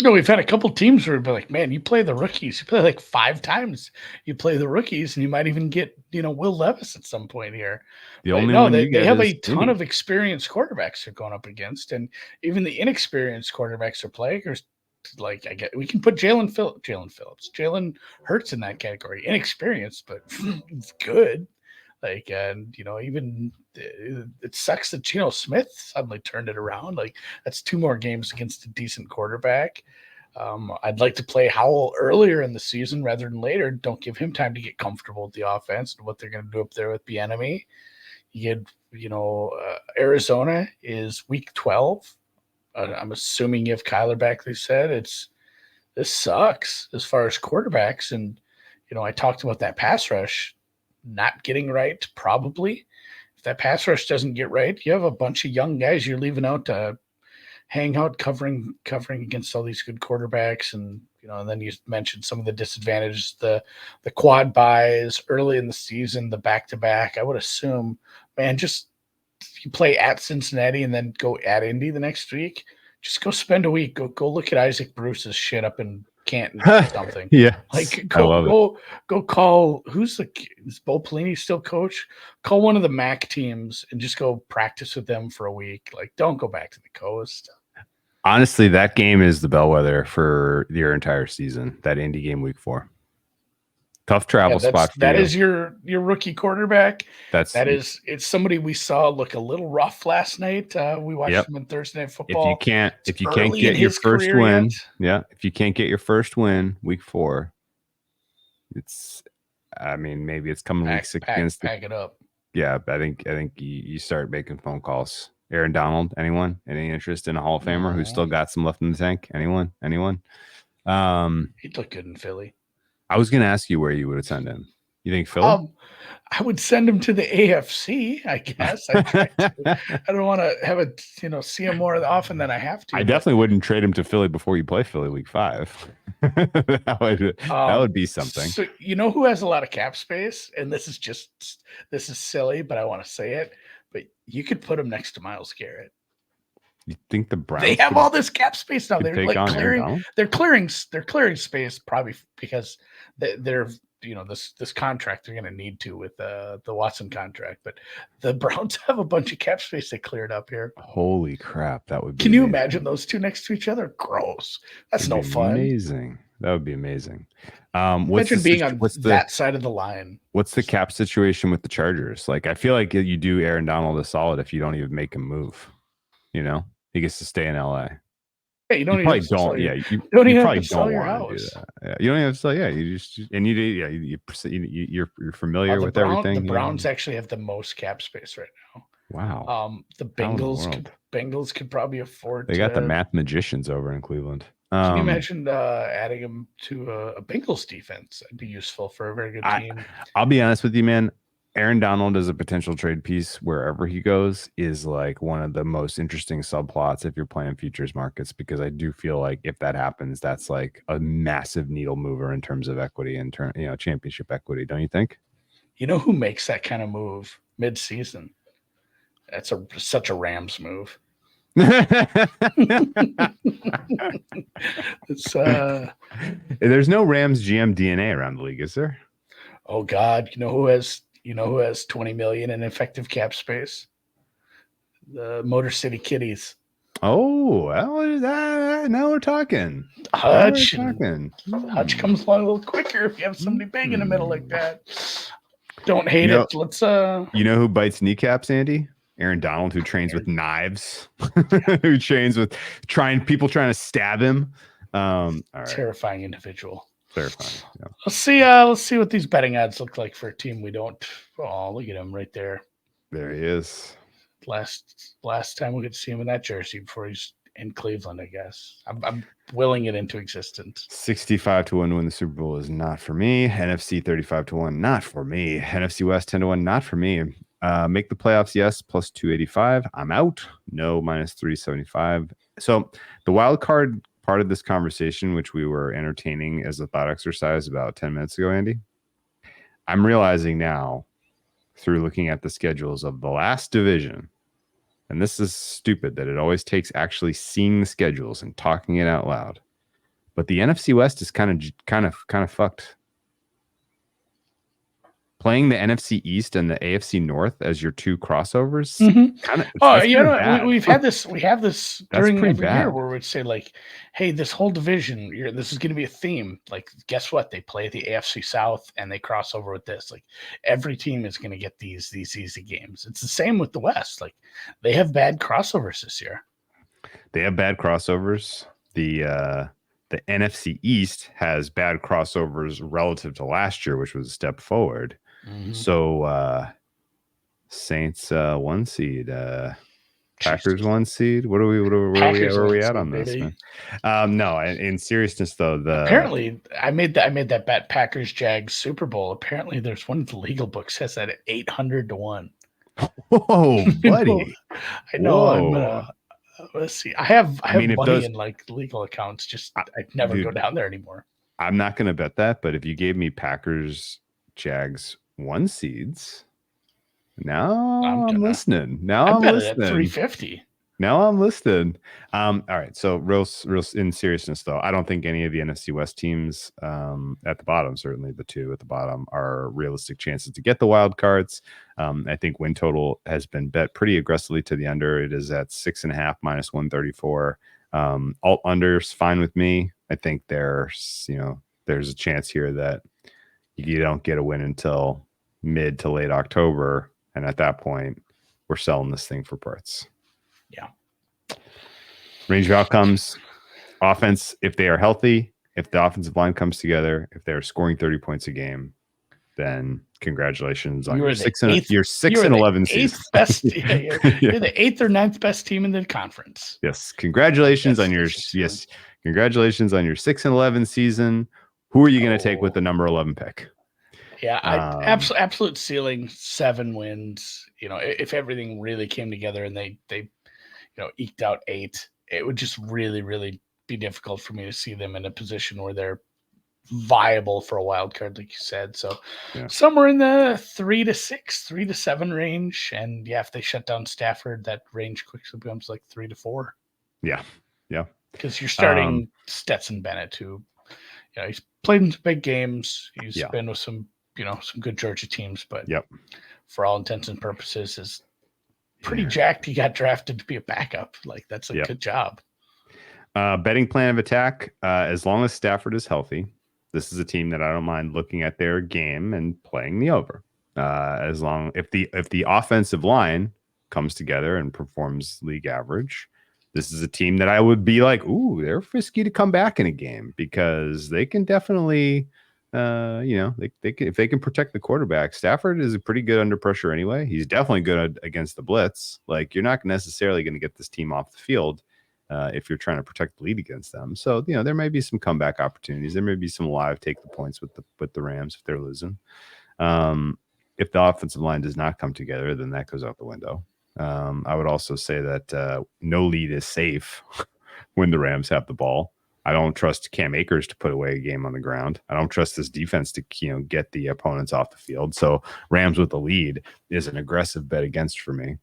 We've had a couple teams where be like, man, you play the rookies. You play like 5 times. You play the rookies, and you might even get, Will Levis at some point here. They have a ton of experienced quarterbacks they're going up against, and even the inexperienced quarterbacks are playing. Or we can put Jalen Hurts in that category. Inexperienced, but it's good. Even it sucks that Geno Smith suddenly turned it around. Like, that's 2 more games against a decent quarterback. I'd like to play Howell earlier in the season rather than later. Don't give him time to get comfortable with the offense and what they're going to do up there with the enemy. Arizona is week 12. I'm assuming you have Kyler back. They said this sucks as far as quarterbacks. And, I talked about that pass rush not getting right. Probably if that pass rush doesn't get right, you have a bunch of young guys you're leaving out to hang out covering against all these good quarterbacks. And and then you mentioned some of the disadvantages, the quad buys early in the season, the back-to-back. I would assume, man, just you play at Cincinnati and then go at Indy the next week. Just go spend a week. Go look at Isaac Bruce's shit up in Canton or something. Yeah, go call, is Bo Pelini still coach? Call one of the MAC teams and just go practice with them for a week. Like, don't go back to the coast. Honestly, that game is the bellwether for your entire season. That Indy game, week 4. Tough travel spot for that you. Is your rookie quarterback. It's somebody we saw look a little rough last night. We watched him in Thursday Night Football. If you can't get your first win, if you can't get your first win week 4, maybe it's coming week 6 against pack it up. Yeah, I think you start making phone calls. Aaron Donald, anyone? Any interest in a Hall of Famer who's still got some left in the tank? Anyone? He'd look good in Philly. I was going to ask you where you would send him. You think Philly? I would send him to the AFC, I guess. I don't want to have see him more often than I have to. I definitely wouldn't trade him to Philly before you play Philly week 5. that would be something. So who has a lot of cap space? And this is silly, but I want to say it. But you could put him next to Myles Garrett. You think the Browns? They have all this cap space now. They're like clearing. They're clearing space probably because they're this contract they're going to need to with the Watson contract. But the Browns have a bunch of cap space they cleared up here. Holy crap! That would be. Can you imagine those 2 next to each other? Gross. That's no fun. Amazing. That would be amazing. Imagine being on that side of the line. What's the cap situation with the Chargers? Like, I feel like you do Aaron Donald a solid if you don't even make him move. He gets to stay in LA. Yeah, you don't probably even don't. You, Yeah, you don't even probably have to sell don't your want to do house. that. Yeah, you don't even have to sell. Yeah, you're familiar with everything. The Browns actually have the most cap space right now. Wow. The Bengals could probably afford. They got the math magicians over in Cleveland. Can you imagine adding them to a Bengals defense? That'd be useful for a very good team. I'll be honest with you, man. Aaron Donald as a potential trade piece wherever he goes is like one of the most interesting subplots if you're playing futures markets, because I do feel like if that happens, that's like a massive needle mover in terms of equity and championship equity. Don't you think? You know who makes that kind of move mid-season? That's such a Rams move. It's There's no Rams GM DNA around the league, is there? Oh God, you know who has 20 million in effective cap space? The Motor City Kitties. Oh, well, now we're talking. Hutch comes along a little quicker if you have somebody big in the middle like that. Don't hate it. Let's You know who bites kneecaps, Andy? Aaron Donald, who trains with knives, who trains with people trying to stab him. All right. Terrifying individual. Terrifying. Yeah. Let's see what these betting odds look like for a team we don't. Oh, look at him right there. There he is. Last time we could see him in that jersey before he's in Cleveland, I guess. I'm willing it into existence. 65 to 1 to win the Super Bowl is not for me. NFC 35 to 1, not for me. NFC West 10 to 1, not for me. Make the playoffs, yes, plus 285. I'm out. No, minus 375. So the wild card part of this conversation, which we were entertaining as a thought exercise about 10 minutes ago, Andy, I'm realizing now through looking at the schedules of the last division, and this is stupid that it always takes actually seeing the schedules and talking it out loud, but the NFC West is kind of fucked. Playing the NFC East and the AFC North as your two crossovers, we have this during every year where we'd say like, hey, this whole division, this is going to be a theme. Like, guess what? They play the AFC South and they cross over with this. Like, every team is going to get these easy games. It's the same with the West. Like, they have bad crossovers this year. They have bad crossovers. The NFC East has bad crossovers relative to last year, which was a step forward. Mm-hmm. So Saints 1 seed, Packers 1 seed. Where are we at on this, man? No, in seriousness though, apparently I made that bet, Packers Jags Super Bowl. Apparently there's one of the legal books has that at 800 to 1. Whoa, buddy! I know. Whoa. Let's see. I have money in like legal accounts. Just I never go down there anymore. I'm not going to bet that, but if you gave me Packers Jags 1 seeds, now I'm listening. Now I'm listening. At 350. Now I'm listening. All right. So real in seriousness though, I don't think any of the NFC West teams at the bottom, certainly the two at the bottom, are realistic chances to get the wild cards. I think win total has been bet pretty aggressively to the under. It is at 6.5 minus 134. Alt unders fine with me. I think there's a chance here that you don't get a win until mid to late October, and at that point, we're selling this thing for parts. Yeah. Range of outcomes, offense, if they are healthy, if the offensive line comes together, if they're scoring 30 points a game, then congratulations on your 6 and 11 season. You're the 8th or 9th best team in the conference. Yes. Congratulations on your 6 and 11 season. Who are you going to take with the number 11 pick? Yeah, absolute ceiling 7 wins. If everything really came together and they eked out 8, it would just really, really be difficult for me to see them in a position where they're viable for a wild card, like you said. So somewhere in the 3 to 6, 3 to 7 range. And if they shut down Stafford, that range quickly becomes like 3 to 4. Yeah. Because you're starting Stetson Bennett, who he's played in some big games. He's been with some good Georgia teams, but for all intents and purposes is pretty jacked. He got drafted to be a backup. Like, that's a good job. Betting plan of attack. As long as Stafford is healthy, this is a team that I don't mind looking at their game and playing the over. If the offensive line comes together and performs league average, this is a team that I would be like, ooh, they're frisky to come back in a game, because they can definitely, if they can protect the quarterback. Stafford is pretty good under pressure anyway. He's definitely good against the blitz. Like, you're not necessarily going to get this team off the field if you're trying to protect the lead against them. So, there may be some comeback opportunities. There may be some live take the points with the Rams if they're losing. if the offensive line does not come together, then that goes out the window. I would also say that no lead is safe when the Rams have the ball. I don't trust Cam Akers to put away a game on the ground. I don't trust this defense to get the opponents off the field. So Rams with the lead is an aggressive bet against for me.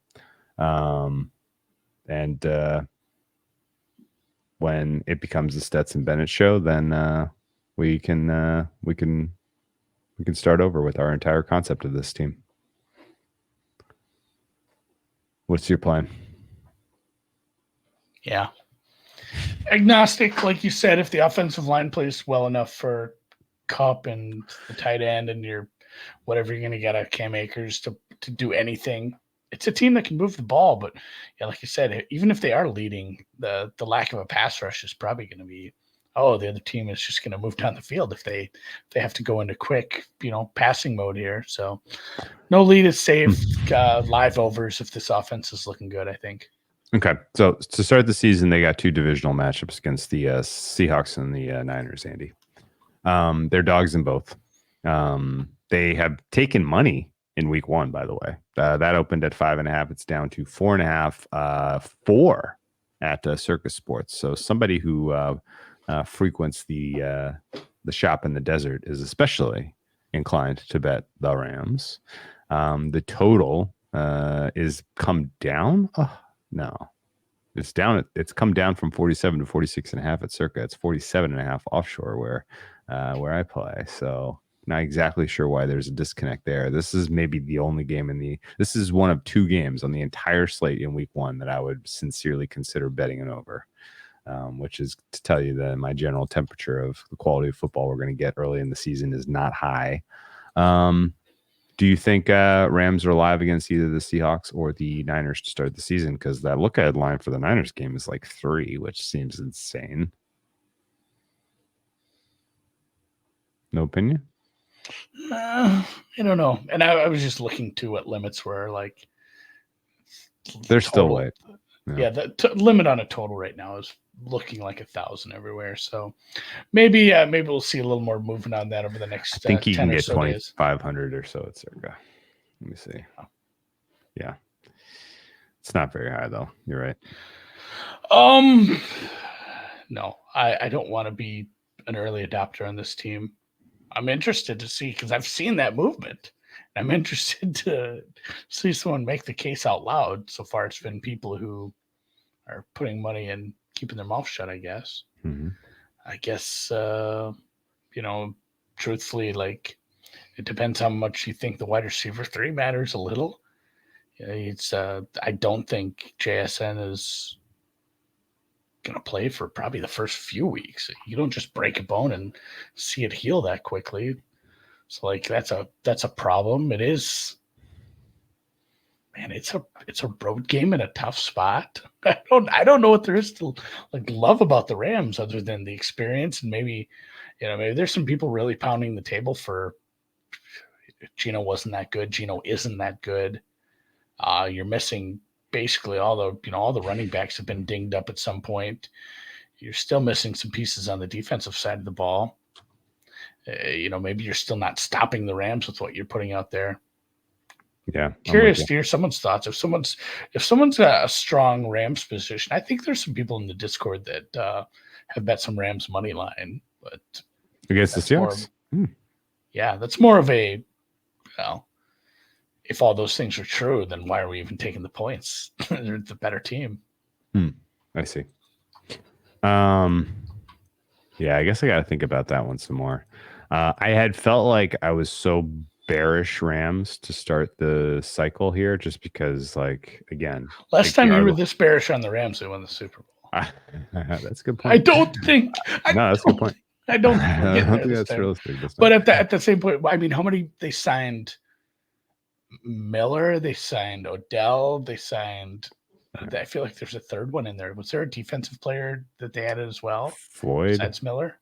When it becomes the Stetson Bennett show, then we can start over with our entire concept of this team. What's your plan? Yeah. Agnostic, like you said, if the offensive line plays well enough for Kupp and the tight end and your whatever you're going to get at Cam Akers to do anything, it's a team that can move the ball. But yeah, like you said, even if they are leading, the lack of a pass rush is probably going to be, the other team is just going to move down the field if they have to go into quick, passing mode here. So no lead is safe. Live overs if this offense is looking good, I think. Okay, so to start the season, they got 2 divisional matchups against the Seahawks and the Niners, Andy. They're dogs in both. They have taken money in week 1, by the way. That opened at 5.5. It's down to 4.5, 4 at Circus Sports. So somebody who frequents the shop in the desert is especially inclined to bet the Rams. The total is come down. Oh, no, it's down. It's come down from 47 to 46.5 at Circa. It's 47.5 offshore where I play. So not exactly sure why there's a disconnect there. This is maybe the only game this is one of 2 games on the entire slate in week 1 that I would sincerely consider betting it over, which is to tell you that my general temperature of the quality of football we're going to get early in the season is not high. Do you think Rams are live against either the Seahawks or the Niners to start the season? Because that look-ahead line for the Niners game is like 3, which seems insane. No opinion? I don't know. And I was just looking too what limits were like. They're still late. Yeah, the limit on a total right now is looking like 1,000 everywhere. So maybe we'll see a little more movement on that over the next. I think he 10 can or get so 2,500 or so at Circa. Let me see. Yeah, it's not very high though. You're right. No, I don't want to be an early adopter on this team. I'm interested to see because I've seen that movement. I'm interested to see someone make the case out loud. So far, it's been people who are putting money and keeping their mouth shut, I guess. Mm-hmm. I guess, truthfully, like it depends how much you think the wide receiver 3 matters a little. It's I don't think JSN is going to play for probably the first few weeks. You don't just break a bone and see it heal that quickly. So like that's a problem. It is, man. It's a road game in a tough spot. I don't know what there is to like love about the Rams other than the experience and maybe there's some people really pounding the table for Geno wasn't that good. Geno isn't that good. You're missing basically all the running backs have been dinged up at some point. You're still missing some pieces on the defensive side of the ball. Maybe you're still not stopping the Rams with what you're putting out there. Yeah. Curious to hear someone's thoughts. If someone's got a strong Rams position, I think there's some people in the Discord that have bet some Rams money line, but against the Seahawks. Yeah, that's more of a if all those things are true, then why are we even taking the points? They're the better team. I see. Yeah, I guess I got to think about that one some more. I had felt like I was so bearish Rams to start the cycle here just because, like, again. Last time you were this bearish on the Rams, they won the Super Bowl. That's a good point. I don't think. That's a good point. I don't think that's realistic. But at the same point, I mean, how many they signed? Miller, they signed Odell, they signed. I feel like there's a third one in there. Was there a defensive player that they added as well? Floyd. Besides Miller?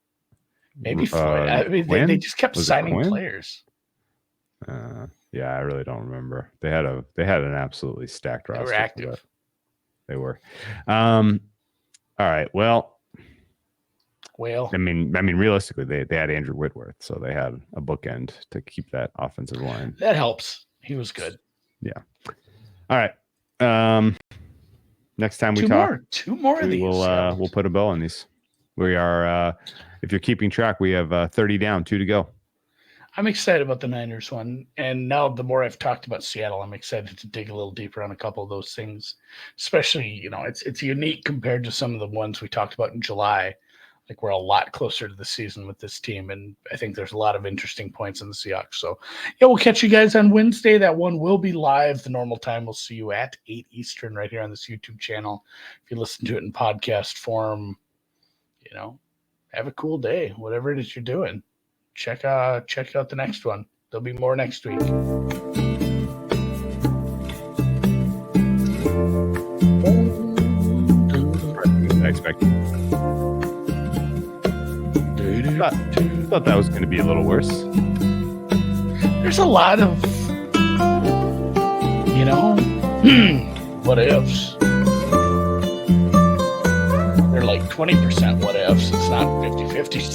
Maybe Floyd. I mean, they just kept signing players. Yeah, I really don't remember. They had an absolutely stacked roster. They were active. They were. All right. Well, Whale. I mean, realistically, they had Andrew Whitworth, so they had a bookend to keep that offensive line. That helps. He was good. Yeah. All right. Next time we talk, two more of these. We'll put a bow on these. We are, if you're keeping track, we have 30 down, 2 to go. I'm excited about the Niners one. And now the more I've talked about Seattle, I'm excited to dig a little deeper on a couple of those things, especially, it's unique compared to some of the ones we talked about in July. Like we're a lot closer to the season with this team. And I think there's a lot of interesting points in the Seahawks. So yeah, we'll catch you guys on Wednesday. That one will be live the normal time. We'll see you at 8 Eastern right here on this YouTube channel. If you listen to it in podcast form, have a cool day, whatever it is you're doing. Check out the next one. There'll be more next week. I expected. Thought that was going to be a little worse. There's a lot of, what ifs. They're like 20% what ifs. It's not 50-50.